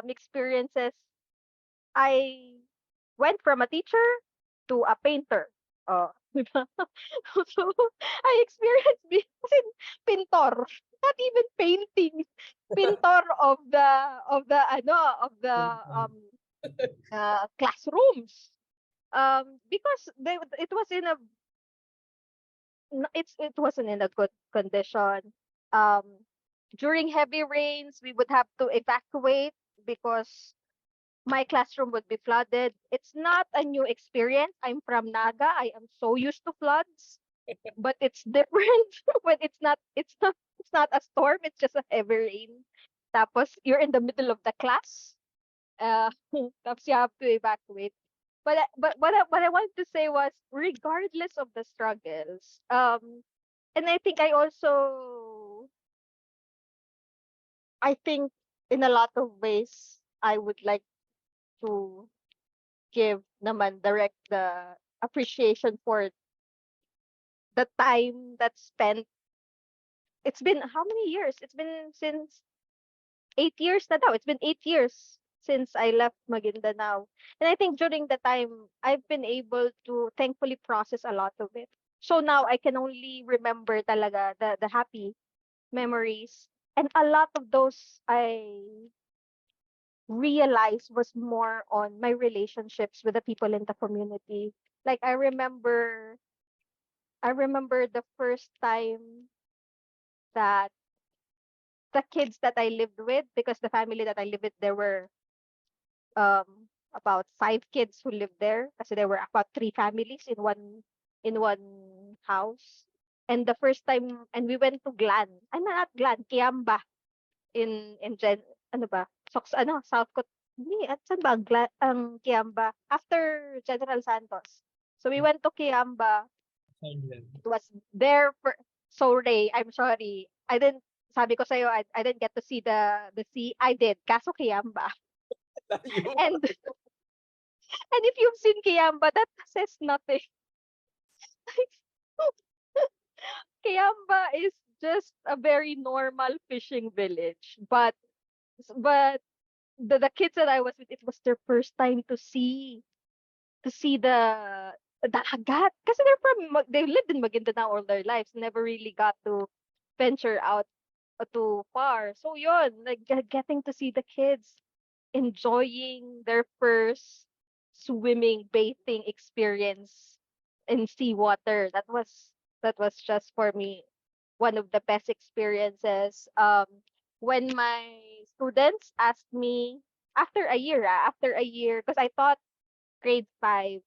experiences, I went from a teacher to a painter. Diba? So, I experienced being as in pintor, not even painting, pintor of the ano of the classrooms. Because it was in a it wasn't in a good condition. Um, During heavy rains, we would have to evacuate because my classroom would be flooded. It's not a new experience. I'm from Naga. I am so used to floods, but it's different when it's not a storm. It's just a heavy rain. Tapos you're in the middle of the class. Uh, tapos you have to evacuate. But what I wanted to say was, regardless of the struggles, and I think in a lot of ways I would like to give naman direct the appreciation for the time that's spent. It's been how many years? It's been since 8 years na daw. It's been 8 years since I left Maguindanao. And I think during the time, I've been able to thankfully process a lot of it. So now I can only remember talaga the happy memories. And a lot of those I realized was more on my relationships with the people in the community. Like I remember the first time that the kids that I lived with, because the family that I lived with, there were about 5 kids who lived there, kasi there were about 3 families in one house. And the first time, and we went to Glan. I'm not Glan, Kiamba in ano ba? South Cot. Hindi, at saan ba ang Kiamba? After General Santos. So we went to Kiamba. It was there for, so Ray, I'm sorry. Sabi ko sa'yo, I didn't get to see the sea. I did, kaso Kiamba. And and if you've seen Kiamba, that says nothing. Kiamba is just a very normal fishing village, but the kids that I was with, it was their first time to see the dagat. Kasi they lived in Maguindanao all their lives, never really got to venture out too far. So yun, like getting to see the kids enjoying their first bathing experience in seawater. That was just for me one of the best experiences. When my students asked me after a year, because I taught grade 5,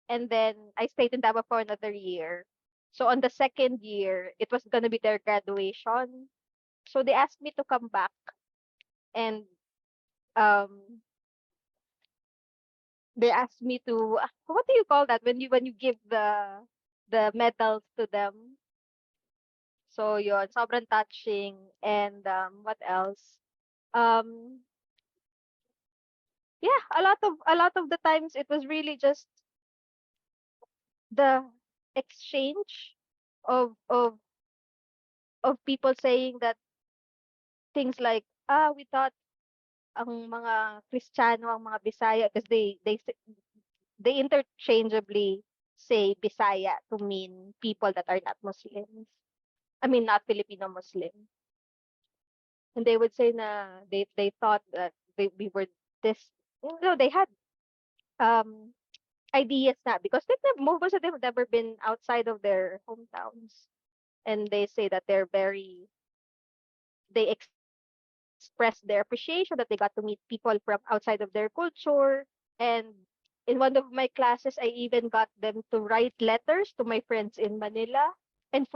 and then I stayed in Davao for another year. So on the second year, it was gonna be their graduation. So they asked me to come back, and um they asked me to, what do you call that when you give the medals to them? So yun, sobrang touching. And what else? Um yeah, a lot of the times it was really just the exchange of people saying that things like, we thought ang mga Kristiyano ang mga Bisaya, because they interchangeably say Bisaya to mean people that are not Muslims. I mean, not Filipino Muslim. And they would say na they thought that we were this. No, they had um ideas na, because most of them have never been outside of their hometowns, and they say that they express their appreciation that they got to meet people from outside of their culture. And in one of my classes, I even got them to write letters to my friends in Manila. And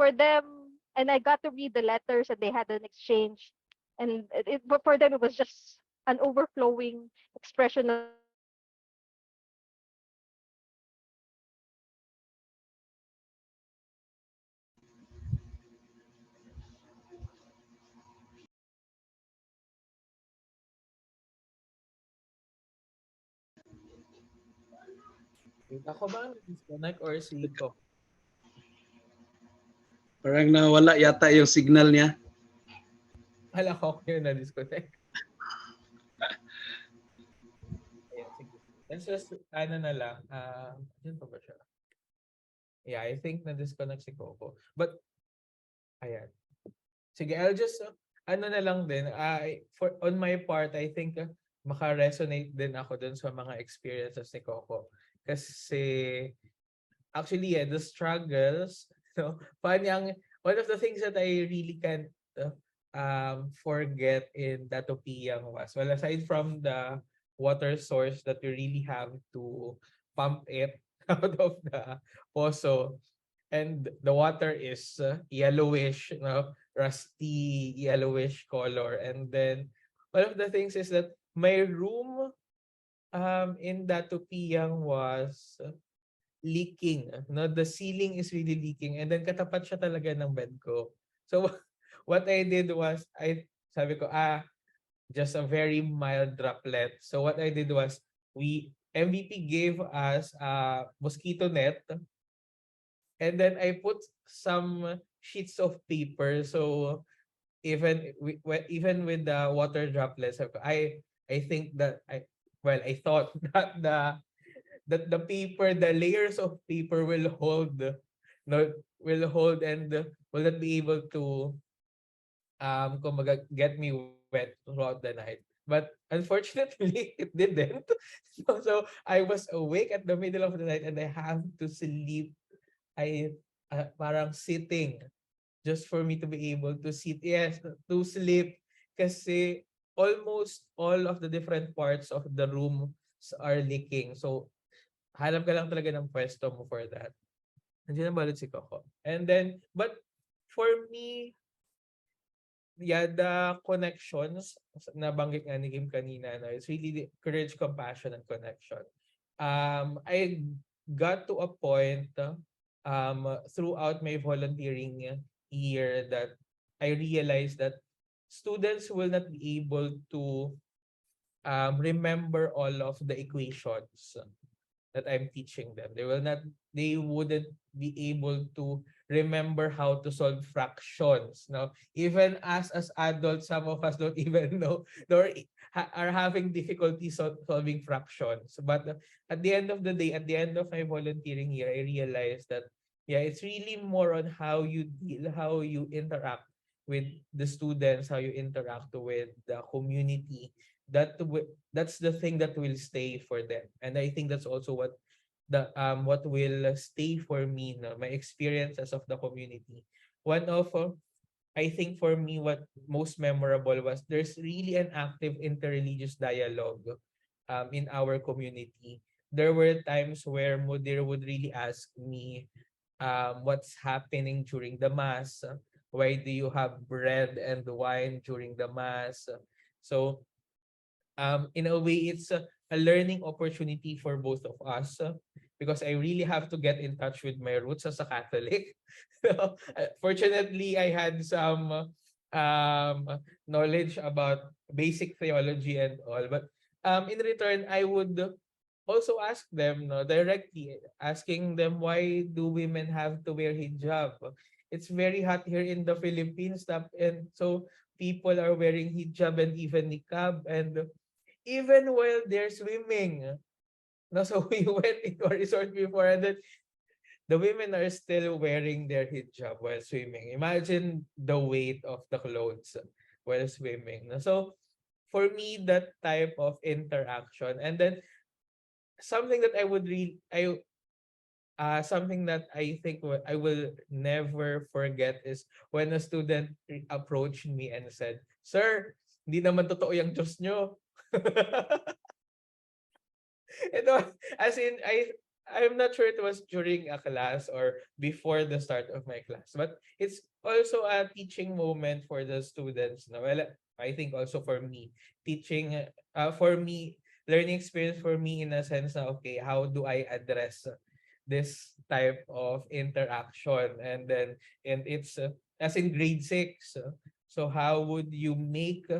I got to read the letters, and they had an exchange. And but for them, it was just an overflowing expression of appreciation and gratitude. Ako ba ang disconnect or si ko? Parang nawala yata yung signal niya. Hala ko yung na-disconnect. Ayan, sige. Let's just, ano na lang, yun pa ba siya? Yeah, I think na-disconnect si Coco. But, ayan. Sige, I'll just, ano na lang din, for, on my part, I think maka-resonate din ako dun sa mga experiences ni Coco. Kasi, actually, yeah, the struggles, funny one of the things that I really can't forget in Datopiyang was, well, aside from the water source that you really have to pump it out of the poso, and the water is yellowish, rusty yellowish color. And then one of the things is that my room in Datupiyang was leaking. No, the ceiling is really leaking, and then katapat siya talaga ng bed ko. So what I did was sabi ko, just a very mild droplet. So what I did was MVP gave us a mosquito net, and then I put some sheets of paper. So even with the water droplets, I think that I thought that the paper, the layers of paper will hold, no, will hold and will not be able to kumbaga, get me wet throughout the night. But unfortunately, it didn't. So I was awake at the middle of the night and I have to sleep. Parang sitting just for me to be able to sit. Yes, to sleep. Kasi almost all of the different parts of the room are leaking. So hanap ka lang talaga ng pwesto mo for that. Nandiyan na balit si Coco. And then, but for me, yeah, the connections na banggit nga ni Kim kanina, no, it's really the courage, compassion, and connection. I got to a point throughout my volunteering year that I realized that students will not be able to remember all of the equations that I'm teaching them. They wouldn't be able to remember how to solve fractions. Now, even as adults, some of us don't even know, or are having difficulty solving fractions. But at the end of the day, at the end of my volunteering year, I realized that, yeah, it's really more on how you deal, how you interact with the students, how you interact with the community. That's the thing that will stay for them. And I think that's also what will stay for me, no, my experiences of the community. One of I think for me what most memorable was there's really an active interreligious dialogue in our community. There were times where Mudir would really ask me what's happening during the mass. Why do you have bread and wine during the mass? So in a way, it's a learning opportunity for both of us, because I really have to get in touch with my roots as a Catholic. So, fortunately, I had some knowledge about basic theology and all. But in return, I would also ask them, no, directly, asking them, why do women have to wear hijab? It's very hot here in the Philippines, and so people are wearing hijab and even niqab, and even while they're swimming. No, so we went into a resort before, and then the women are still wearing their hijab while swimming. Imagine the weight of the clothes while swimming. No? So for me, that type of interaction, and then something that I would really, something that I think I will never forget is when a student approached me and said, "Sir, hindi naman totoo yung Diyos nyo." As in, I'm not sure it was during a class or before the start of my class, but it's also a teaching moment for the students. No? Well, I think also for me, teaching, for me, learning experience for me in a sense na, okay, how do I address this type of interaction? And it's, as in grade 6, so how would you make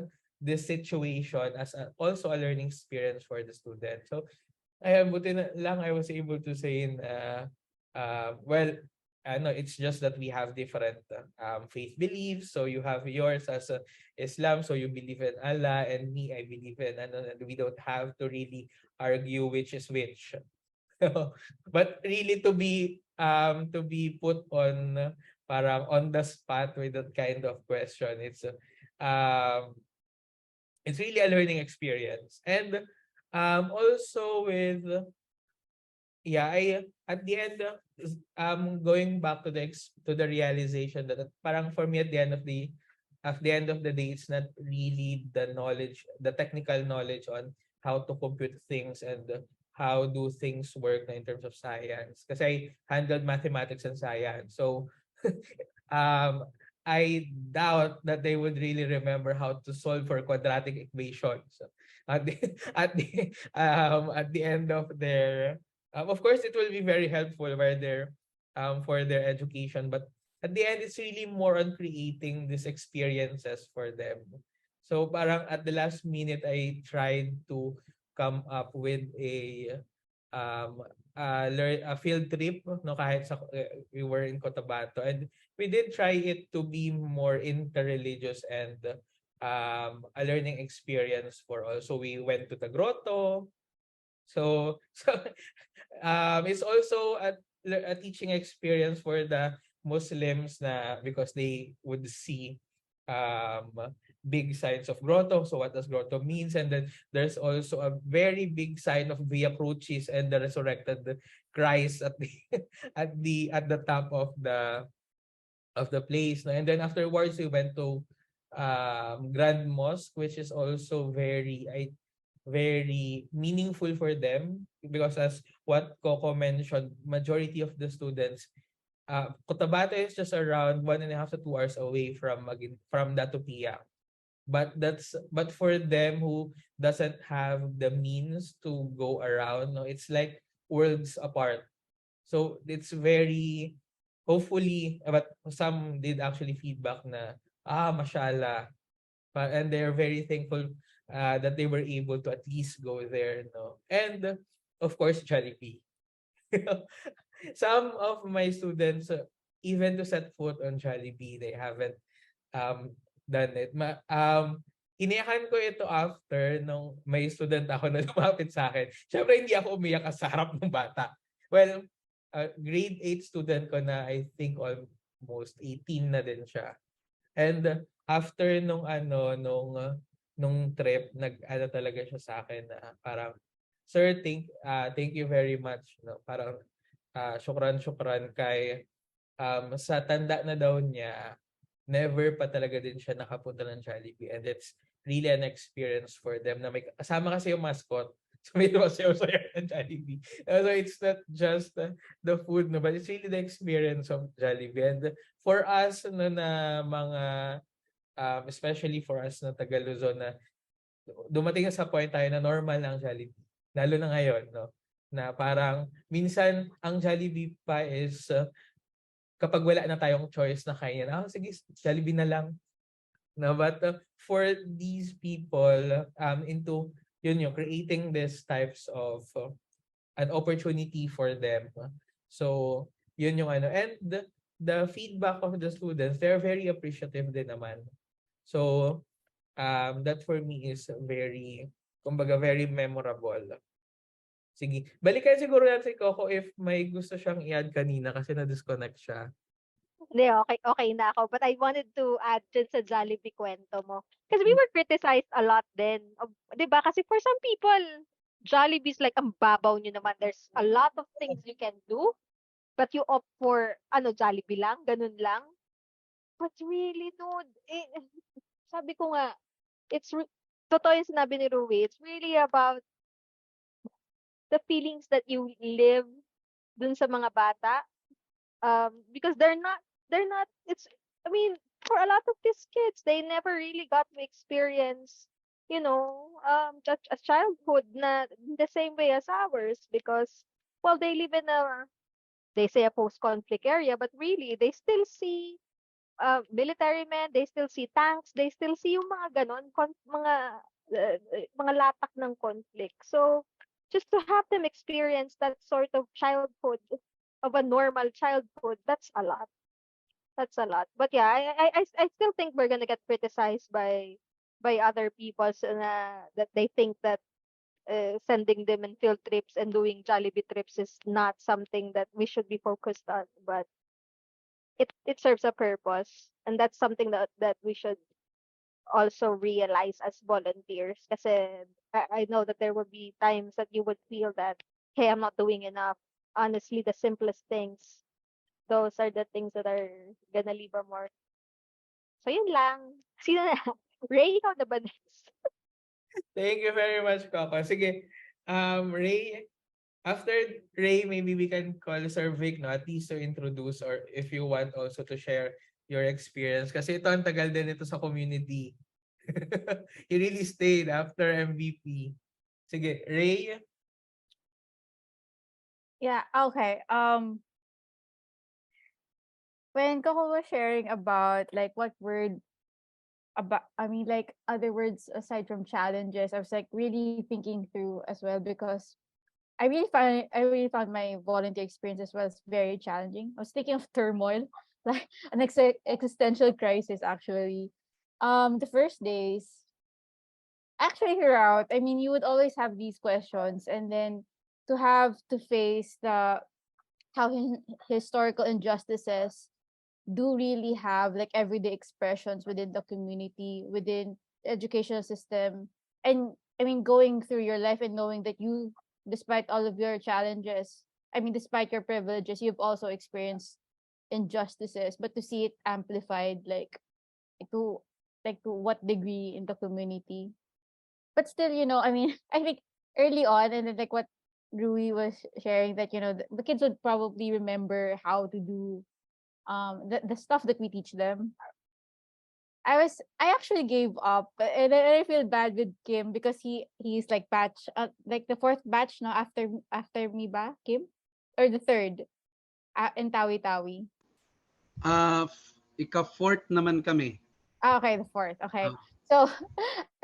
this situation as also a learning experience for the student? So ayan, buti na lang I was able to say na, well, ano, it's just that we have different faith beliefs. So you have yours as Islam, so you believe in Allah, and me, I believe in, ano, and we don't have to really argue which is which. But really to be put on parang on the spot with that kind of question, um it's really a learning experience. And also with yeah, I at the end going back to to the realization that parang for me at the end of the day, it's not really the knowledge, the technical knowledge on how to compute things and how do things work na in terms of science. Kasi I handled mathematics and science. So um I doubt that they would really remember how to solve for quadratic equations at the at the end of their of course, it will be very helpful for their education, but at the end, it's really more on creating these experiences for them. So parang at the last minute, I tried to come up with um a field trip, no, kahit we were in Cotabato, and we did try it to be more interreligious and a learning experience for all. So we went to the grotto. So it's also a teaching experience for the Muslims na because they would see um big signs of grotto. So what does grotto means? And then there's also a very big sign of Via Crucis and the resurrected Christ at the at the top of the place. No? And then afterwards we went to Grand Mosque, which is also very meaningful for them because as what Coco mentioned, majority of the students, Cotabato is just around 1.5 to 2 hours away from Datopia. But for them who doesn't have the means to go around, no, it's like worlds apart. So it's very hopefully, but some did actually feedback na mashallah, and they're very thankful that they were able to at least go there, no? And of course, Jollibee. Some of my students, even to set foot on Jollibee, they haven't um, done it. Iniyakan ko ito after nung may student ako na lumapit sa akin. Siyempre, hindi ako umiyak sa harap ng bata. Well, grade 8 student ko na I think almost 18 na din siya. And after nung trip, nag-ano talaga siya sa akin na parang, "Sir, thank you very much." No? Parang syukran kay sa tanda na daw niya, never pa talaga din siya nakapunta ng Jollibee. And it's really an experience for them na may kasama kasi yung mascot. So may sumasayaw-sayaw ng Jollibee. So it's not just the food, no, but it's really the experience of Jollibee. And for us no, na mga especially for us na taga Luzon na dumating na sa point tayo na normal na ang Jollibee. Lalo na ngayon, no? Na parang minsan ang Jollibee pa is kapag wala na tayong choice na kainin, sige, Jollibee na lang. No, but for these people into yung creating these types of an opportunity for them. So, yun yung ano. And the feedback of the students, they're very appreciative din naman. So, that for me is kumbaga, very memorable. Sige. Balikan siguro natin si Coco if may gusto siyang i-add kanina kasi na-disconnect siya. Hindi, okay na ako. But I wanted to add dun sa Jollibee kwento mo. Because we were criticized a lot then. Di ba? Kasi for some people, Jollibee's like, ang babaw nyo naman. There's a lot of things you can do. But you opt for, Jollibee lang? Ganun lang? But really, dude, sabi ko nga, totoo yung sinabi ni Rui, it's really about the feelings that you live dun sa mga bata. Because they're not, I mean, for a lot of these kids, they never really got to experience, just a childhood na the same way as ours because, well, they live in they say a post-conflict area, but really, they still see military men, they still see tanks, they still see yung mga ganon, mga latak ng conflict. So, just to have them experience that sort of childhood, of a normal childhood, that's a lot. That's a lot. But yeah, I still think we're gonna get criticized by other people so that they think that sending them in field trips and doing Jollibee trips is not something that we should be focused on, but it serves a purpose, and that's something that we should also realize as volunteers. Kasi I know that there will be times that you would feel that, hey, I'm not doing enough. Honestly, the simplest things, those are the things that are gonna leave a mark. So yun lang. Sino na? Ray, ikaw na ba next? Thank you very much, Coco. Sige, Ray, after Ray, maybe we can call Sir Vic, no? At least to introduce or if you want also to share your experience. Kasi ito, ang tagal din ito sa community. You really stayed after MVP. Sige, Ray. Yeah, okay. When Coco was sharing about like what word about, I mean, like other words aside from challenges, I was like really thinking through as well, because I really found my volunteer experience as well as very challenging. I was thinking of turmoil, like an existential crisis actually. The first days actually throughout, I mean, you would always have these questions, and then to have to face the how historical injustices do really have like everyday expressions within the community, within the educational system. And I mean, going through your life and knowing that you, despite all of your challenges, I mean, despite your privileges, you've also experienced injustices, but to see it amplified, to to what degree in the community. But still, I mean, I think early on, and then like what Rui was sharing, that the kids would probably remember how to do the stuff that we teach them. I actually gave up, and I feel bad with Kim because he's like batch like the fourth batch now after me ba, Kim, or the third in Tawi Tawi. Ika-fourth naman kami. Okay, the fourth. Okay, Ah, so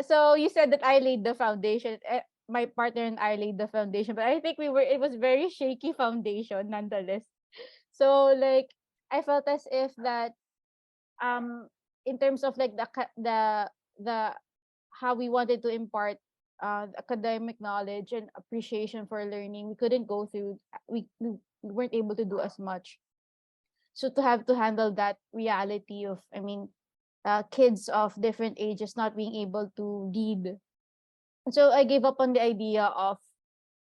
so you said that I laid the foundation. My partner and I laid the foundation, but I think it was very shaky foundation nonetheless. So like I felt as if that in terms of like the how we wanted to impart academic knowledge and appreciation for learning, we couldn't go through, we weren't able to do as much. So to have to handle that reality of, I mean, kids of different ages not being able to read, so I gave up on the idea of,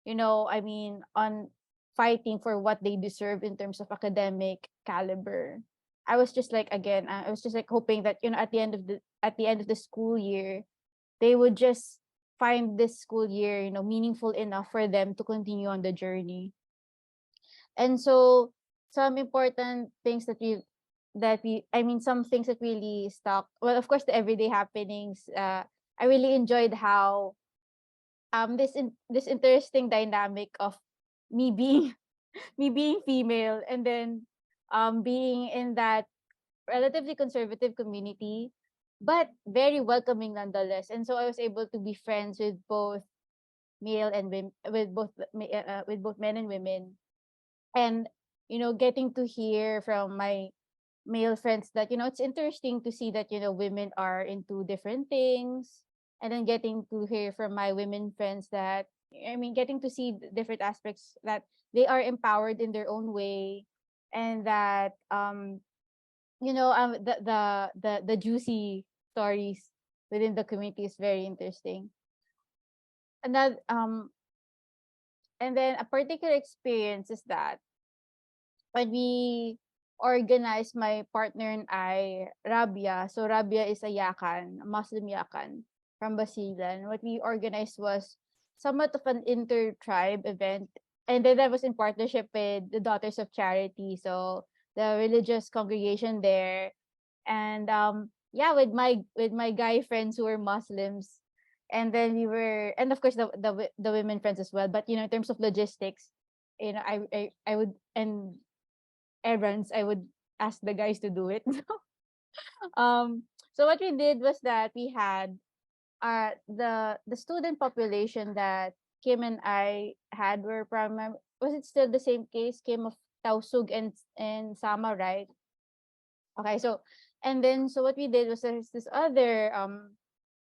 I mean, on fighting for what they deserve in terms of academic caliber. I was just like, again, I was just like hoping that, at the end of the school year, they would just find this school year, meaningful enough for them to continue on the journey. And so some important things I mean, some things that really stuck. Well, of course, the everyday happenings. I really enjoyed how this interesting dynamic of me being me being female, and then being in that relatively conservative community, but very welcoming nonetheless. And so I was able to be friends with both male and women, with both men and women. And getting to hear from my male friends that it's interesting to see that women are into different things, and then getting to hear from my women friends that, I mean, getting to see different aspects that they are empowered in their own way, and that the juicy stories within the community is very interesting. And that and then a particular experience is that when we organized, my partner and I, Rabia. So Rabia is a Yakan, a Muslim Yakan from Basilan. What we organized was somewhat of an inter-tribe event. And then that was in partnership with the Daughters of Charity. So the religious congregation there. And yeah, with my guy friends who were Muslims. And then and of course the women friends as well. But in terms of logistics, I would, and errands, I would ask the guys to do it. So what we did was that we had the student population that Kim and I had were primary. Was it still the same case, Kim, of Tausug and Sama, right? Okay, so and then so what we did was there's this other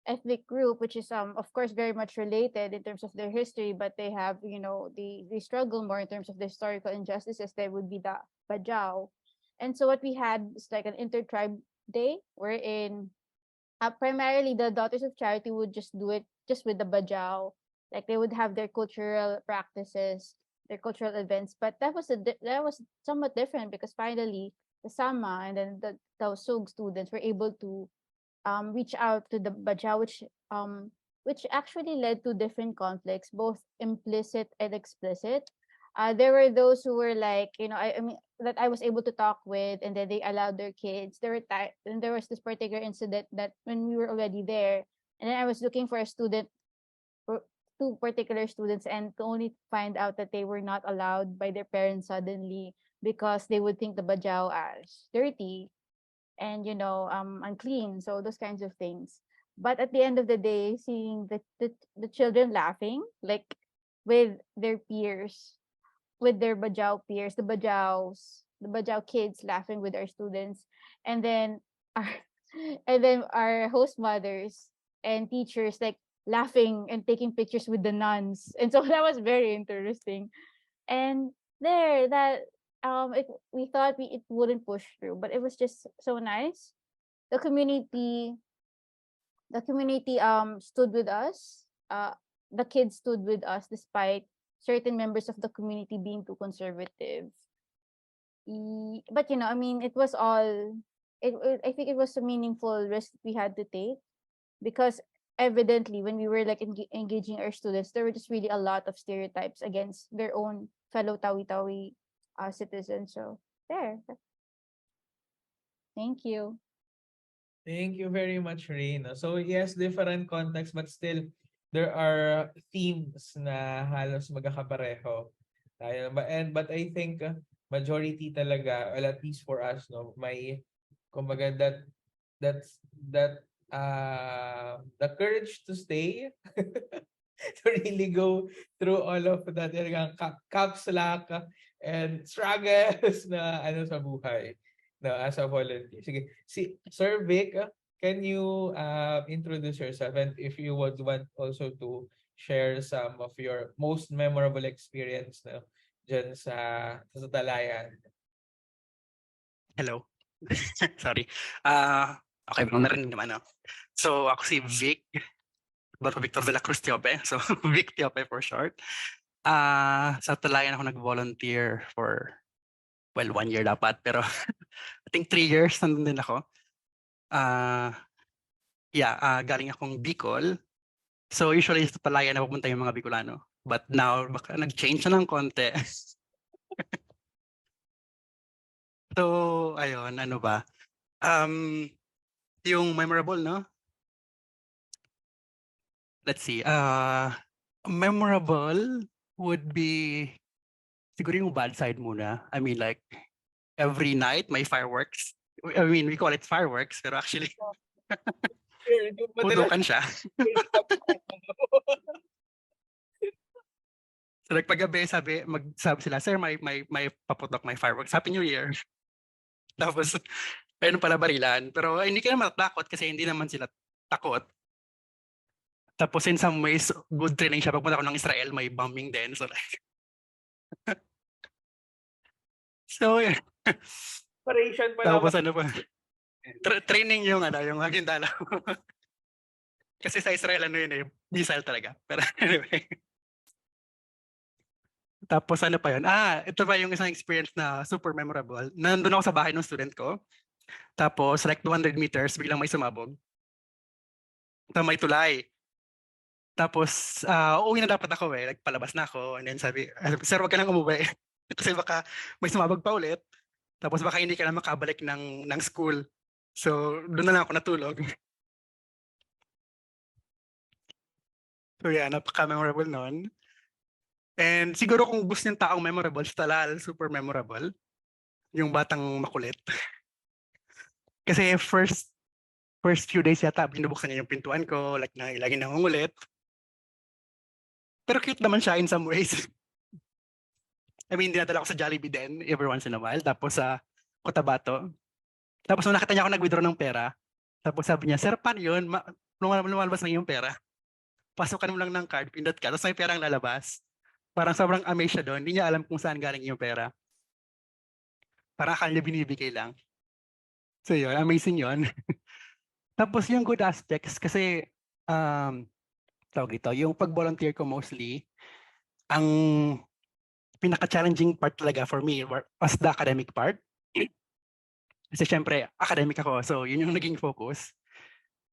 ethnic group, which is of course very much related in terms of their history, but they have, they struggle more in terms of the historical injustices. They would be the Bajau. And so what we had is like an intertribe day wherein primarily the Daughters of Charity would just do it just with the Bajau. Like they would have their cultural practices, their cultural events, but that was somewhat different because finally the Sama and then the Tausug students were able to reach out to the Bajau, which actually led to different conflicts, both implicit and explicit. There were those who were like, I mean, that I was able to talk with, and then they allowed their kids. And there was this particular incident that when we were already there, and then I was looking for a student, for two particular students, and to only find out that they were not allowed by their parents suddenly because they would think the Bajau as dirty and unclean, so those kinds of things. But at the end of the day, seeing the children laughing like with their peers, with their Bajau peers, the Bajau kids laughing with our students, and then our and then our host mothers and teachers like laughing and taking pictures with the nuns, and so that was very interesting. And there that we thought it wouldn't push through, but it was just so nice. The community stood with us. The kids stood with us despite certain members of the community being too conservative. But I mean, it was all I think it was a meaningful risk we had to take, because evidently when we were like engaging our students, there were just really a lot of stereotypes against their own fellow Tawi-Tawi citizens. So there. Thank you. Thank you very much, Reina. So yes, different context, but still there are themes na halos magkakapareho tayo. But I think majority talaga, well, at least for us, no, may kumbaga that the courage to stay to really go through all of that talagang caps lock and struggles na sa buhay, no, as a volunteer. Sige, si Sir Vic, can you introduce yourself, and if you would want also to share some of your most memorable experience, no, dyan sa Talayan. Hello. Sorry. Okay, narinig naman, no? So, ako si Vic, Dr. Victor de la Cruz Tiope. So, Vic Tiope for short. Sa Talayan ako nag-volunteer for, well, 1 year dapat, pero I think 3 years nandun din ako. Galing akong Bicol. So, usually sa Talayan na pupunta yung mga Bicolano. But now, baka nag-change na ng konti. So, ayun, ano ba? Yung memorable, no? Let's see. Memorable would be siguro yung bad side muna. I mean, like, every night may fireworks. I mean, we call it fireworks, pero actually, putukan siya. So, like, paggabi, sabi sila, sir, may paputok, may fireworks. Happy New Year. Tapos, ayun pala barilan. Pero hindi ka naman matakot kasi hindi naman sila takot. Tapos in some ways, good training siya. Pagpunta ko ng Israel, may bombing din. So like, so yeah. Operation pala. Tapos ano pa? Training yung yung aking dalaw. Kasi sa Israel, missile talaga. Pero anyway. Tapos ano pa yun? Ito pa yung isang experience na super memorable. Nandun ako sa bahay ng student ko. Tapos like 200 meters, biglang may sumabog. Tapos may tulay. Tapos uwi na dapat ako like palabas na ako. And then sabi, sir, wag ka nang umuwi. Kasi baka may sumabog pa ulit. Tapos baka hindi ka na makabalik ng school. So doon na lang ako natulog. So yeah, napaka-memorable nun. And siguro kung gusto ng taong memorable, sa Talal, super memorable. Yung batang makulit. Kasi first few days yata, binubuksan niya yung pintuan ko, like lagi nangungulit. Pero cute naman siya in some ways. I mean, dinadala ko sa Jollibee din, every once in a while. Tapos sa Cotabato. Tapos nung nakita niya ako nag-withdraw ng pera, tapos sabi niya, sir, paano yun? lumalabas na yung pera. Pasukan mo lang ng card, pindot ka, tapos may perang lalabas. Parang sobrang amazed siya doon. Hindi niya alam kung saan galing yung pera. Parang akala niya binibigay lang. So yun, amazing yun. Tapos yung good aspects, kasi tawag dito, yung pag-volunteer ko mostly, ang pinaka-challenging part talaga for me was the academic part. Kasi syempre, academic ako, so yun yung naging focus.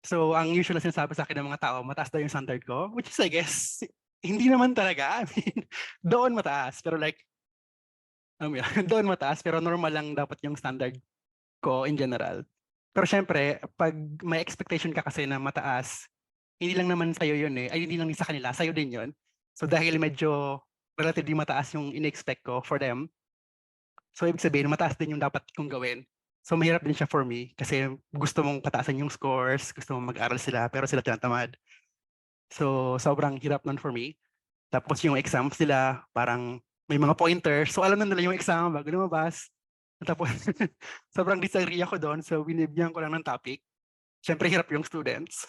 So ang usual na sinasabi sa akin ng mga tao, mataas daw yung standard ko, which is I guess, hindi naman talaga. I mean, doon mataas, pero like, doon mataas, pero normal lang dapat yung standard ko in general. Pero syempre, pag may expectation ka kasi na mataas, hindi lang naman sa'yo yun eh, ay hindi lang sa kanila, sa'yo din yun. So dahil medyo relatively mataas yung in-expect ko for them, so ibig sabihin, mataas din yung dapat kong gawin. So mahirap din siya for me kasi gusto mong pataasan yung scores, gusto mong mag-aral sila, pero sila tinatamad. So sobrang hirap nun for me. Tapos yung exams nila, parang may mga pointers. So alam na nila yung exam bago lumabas. Tapos sobrang disagree ako doon. So binibigyan ko lang ng topic. Siyempre hirap yung students.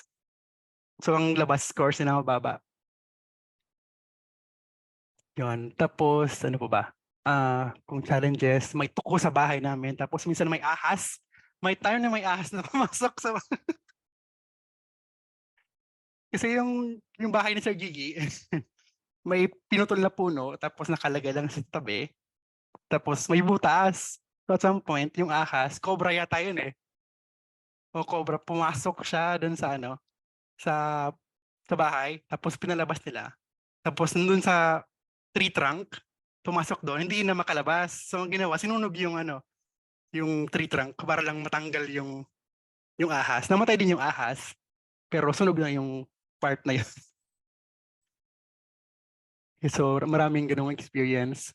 So ang labas scores nila mababa. Yun. Tapos ano po ba? Kung challenges, may tuko sa bahay namin. Tapos minsan may ahas. May time na may ahas na pumasok sa kasi yung bahay ni Sir Gigi, may pinutol na puno, tapos nakalagay lang sa tabi. Tapos may butas. So at some point, yung ahas, cobra yata yun eh. O cobra, pumasok siya dun sa sa bahay, tapos pinalabas nila. Tapos nandun sa tree trunk, pumasok doon, hindi na makalabas. So ang ginawa, sinunog yung tree trunk para lang matanggal yung ahas. Namatay din yung ahas, pero sunog na yung part na yun. So maraming ganung experience.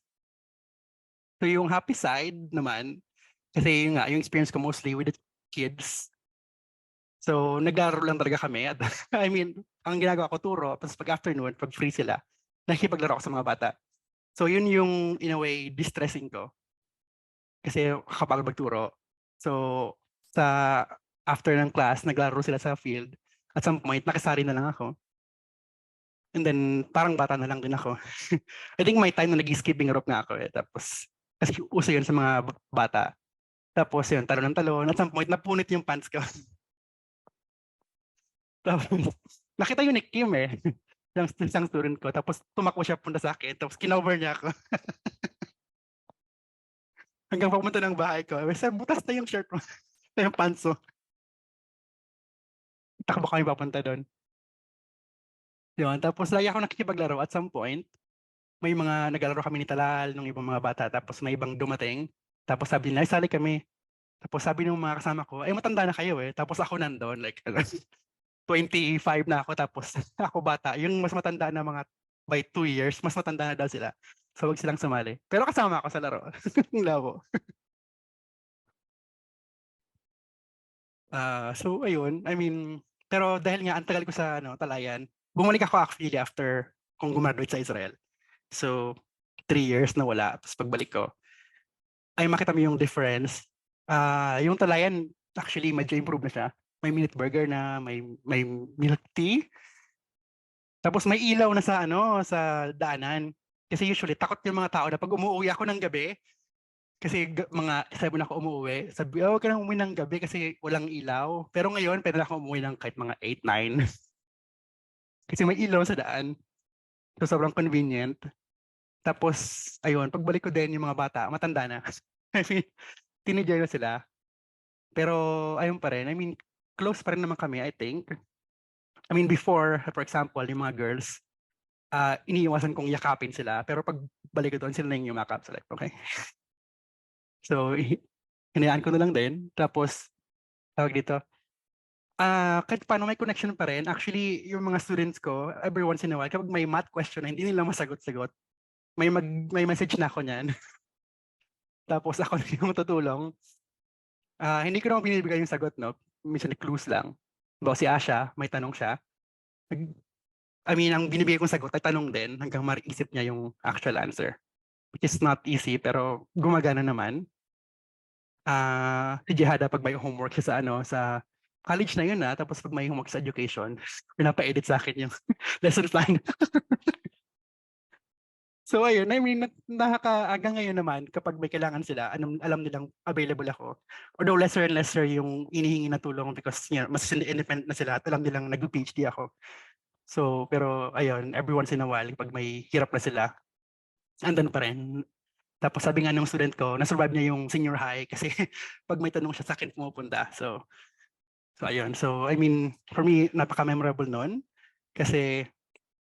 So yung happy side naman, kasi yung experience ko mostly with the kids. So naglaro lang talaga kami. At, I mean, ang ginagawa ko turo, tapos pag afternoon, pag free sila, nakikipaglaro ako sa mga bata. So yun yung in a way distressing ko. Kasi kapag magturo. So sa after ng class, naglaro sila sa field. At some point, nakisari na lang ako. And then, parang bata na lang din ako. I think may time na nag-skipping rope nga ako eh. Tapos, kasi uso yun sa mga bata. Tapos yun, talon ng talon. At some point, napunit yung pants ko. Tapos, nakita yun ni Kim eh. Isang student ko. Tapos, tumakbo siya punta sa akin. Tapos, kinover niya ako. Hanggang papunta ng bahay ko. Sir, butas na yung shirt mo. Na yung pants mo. Takbo kami papunta doon. Yun, tapos lagi ako nakikipaglaro at some point. May mga naglalaro kami ni Talal ng ibang mga bata. Tapos may ibang dumating. Tapos sabi nila, sali kami. Tapos sabi ng mga kasama ko, ay matanda na kayo eh. Tapos ako nandun, like 25 na ako. Tapos ako bata. Yung mas matanda na mga by 2 years, mas matanda na daw sila. So wag silang sumali. Pero kasama ako sa laro. Labo. So ayun, I mean, pero dahil nga ang tagal ko sa Talayan, bumalik ako actually after kung gumraduate sa Israel. So 3 years na wala. Tapos pagbalik ko, ay makita mo yung difference. Yung Talayan, actually medyo improve na siya. May minute burger na, may milk tea. Tapos may ilaw na sa daanan. Kasi usually takot yung mga tao na pag umuwi ako ng gabi, kasi mga 7 ako umuwi, sabi, huwag ka nang umuwi ng gabi kasi walang ilaw. Pero ngayon, pwede na ako umuwi ng kahit mga 8, 9. Kasi may ilaw sa daan. So sobrang convenient. Tapos, ayun, pagbalik ko din yung mga bata, matanda na. I mean, teenager na sila. Pero ayun pa rin, I mean, close pa rin naman kami, I think. I mean, before, for example, yung mga girls, iniiwasan kong yakapin sila. Pero pag balik ko doon, sila na yung yumakap. So like, okay. So, hinayaan ko na lang din. Tapos, tawag dito, kahit paano may connection pa rin. Actually, yung mga students ko, every once in a while, kapag may math question na hindi nila masagot-sagot, may message na ako niyan. Tapos ako na yung tutulong. Hindi ko naman binibigay yung sagot, no? Minsan clues lang. Bawa si Asha, may tanong siya. I mean, ang binibigay kong sagot ay tanong din hanggang maisip niya yung actual answer. Which is not easy, pero gumagana naman. Si Jihada, pag may homework siya sa college na yun tapos pag may homework sa education, pinapa-edit sa akin yung lesson plan. So ayun, I mean, nakakaaga ngayon naman kapag may kailangan sila, alam nilang available ako. Although lesser and lesser yung inihingi na tulong because mas independent na sila at alam nilang nag-PhD ako. So, pero ayun, every once in a while, pag may hirap na sila, andan pa rin. Tapos sabi nga ng student ko, nasurvive niya yung senior high kasi pag may tanong siya sa akin pumupunta. So ayun. So I mean, for me, napaka-memorable nun kasi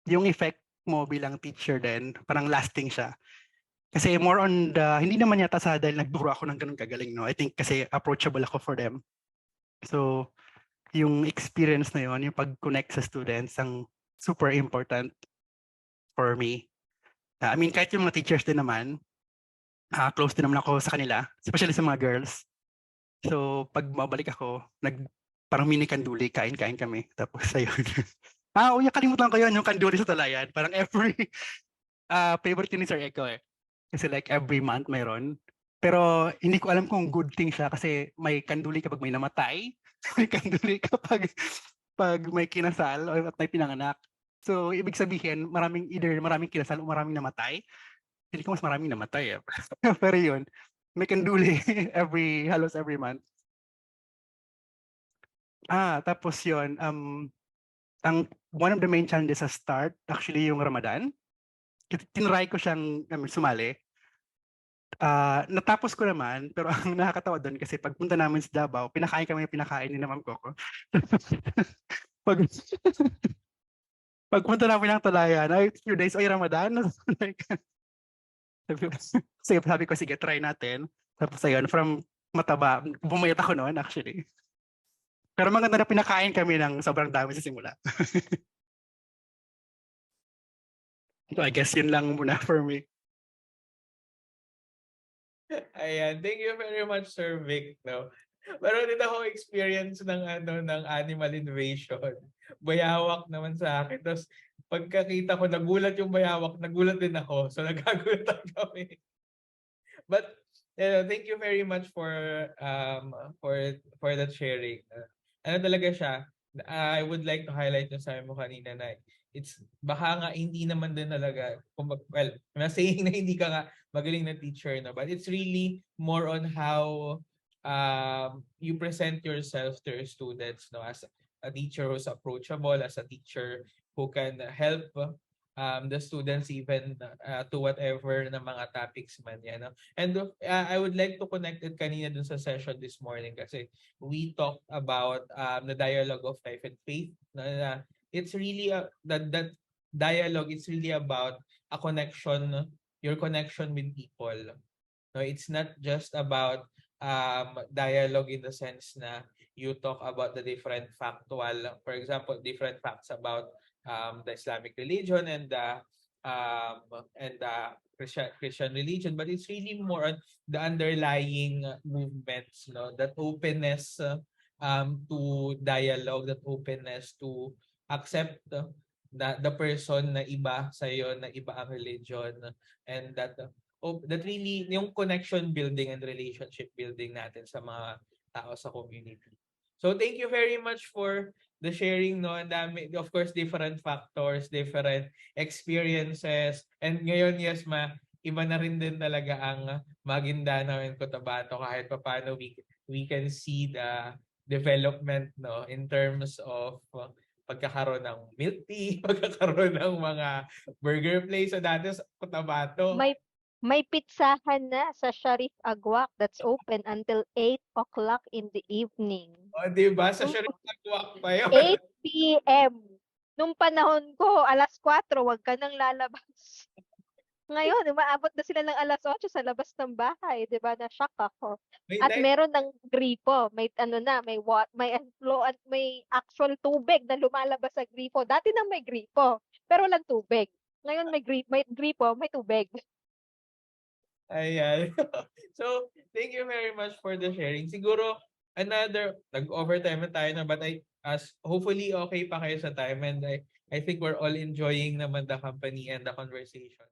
yung effect mo bilang teacher din, parang lasting siya. Kasi more on the, hindi naman yata sa dahil nagturo ako ng ganun kagaling, no? I think kasi approachable ako for them. So, yung experience na yun, yung pag-connect sa students, ang super important for me. I mean, kahit yung mga teachers din naman, close din naman ako sa kanila, especially sa mga girls. So, pag mabalik ako, parang mini kanduli, kain-kain kami. Tapos, ayun. Kalimutan ko yun, yung kanduri sa Talayan. Parang every favorite ni Sir Echo eh. Kasi like every month mayroon. Pero hindi ko alam kung good thing siya kasi may kanduli kapag may namatay. May kanduli kapag may kinasal o may pinanganak. So, ibig sabihin, maraming kinasal o maraming namatay. Hindi ko mas maraming namatay eh. Pero yun, may kanduli halos every month. Tapos yun, one of the main challenges sa start, actually yung Ramadan. Tinry ko siyang sumali. Natapos ko naman, pero ang nakakatawa doon kasi pagpunta namin sa Davao, pinakain kami yung pinakain ni Ma'am Coco. Pagpunta namin ng Talayan, few days, Ramadan. Sabi ko, sige, try natin. Tapos ayun, from mataba, bumayat ako noon actually. Pero maganda na pinakain kami ng sobrang dami sa simula. So I guess yun lang muna for me. Ayan, thank you very much, Sir Vic, no? Meron din ako experience ng animal invasion. Bayawak naman sa akin. Tapos pagkakita ko, nagulat yung bayawak, nagulat din ako. So nagkagulatan kami. But thank you very much for that sharing. Ano talaga siya? I would like to highlight yung sabi mo kanina na baka nga hindi naman din talaga, well, I'm not saying na hindi ka nga magaling na teacher, no? But it's really more on how you present yourself to your students, no? As a teacher who's approachable, as a teacher who can help the students even to whatever na mga topics man yan. No? And I would like to connect it kanina dun sa session this morning kasi we talked about the dialogue of life and faith. It's really that dialogue, it's really about a connection, your connection with people. No, it's not just about dialogue in the sense na you talk about the different factual, for example, different facts about the Islamic religion and the Christian religion, but it's really more on the underlying movements, no, that openness to dialogue, that openness to accept the person na iba sa iyo, na iba ang religion, and that really yung connection building and relationship building natin sa mga tao sa community. So thank you very much for the sharing, no? And of course, different factors, different experiences. And ngayon, yes, iba na rin din talaga ang Maguindanao and Cotabato kahit paano we can see the development, no, in terms of pagkakaroon ng milk tea, pagkakaroon ng mga burger place. So dati sa Cotabato, may pizzahan na sa Sharif Agwak that's open until 8 o'clock in the evening. o diba? Sa Sharif Agwak pa yun. 8 p.m. Nung panahon ko, 4:00, wag ka nang lalabas. Ngayon, umaabot na sila ng 8:00 sa labas ng bahay, 'di ba? Na-shock ako. At meron ng gripo, may may actual tubig na lumalabas sa gripo. Dati nang may gripo, pero walang tubig. Ngayon may gripo, may tubig. Ayan. So, thank you very much for the sharing. Siguro, nag-overtime na tayo na, but hopefully okay pa kayo sa time, and I think we're all enjoying naman the company and the conversation.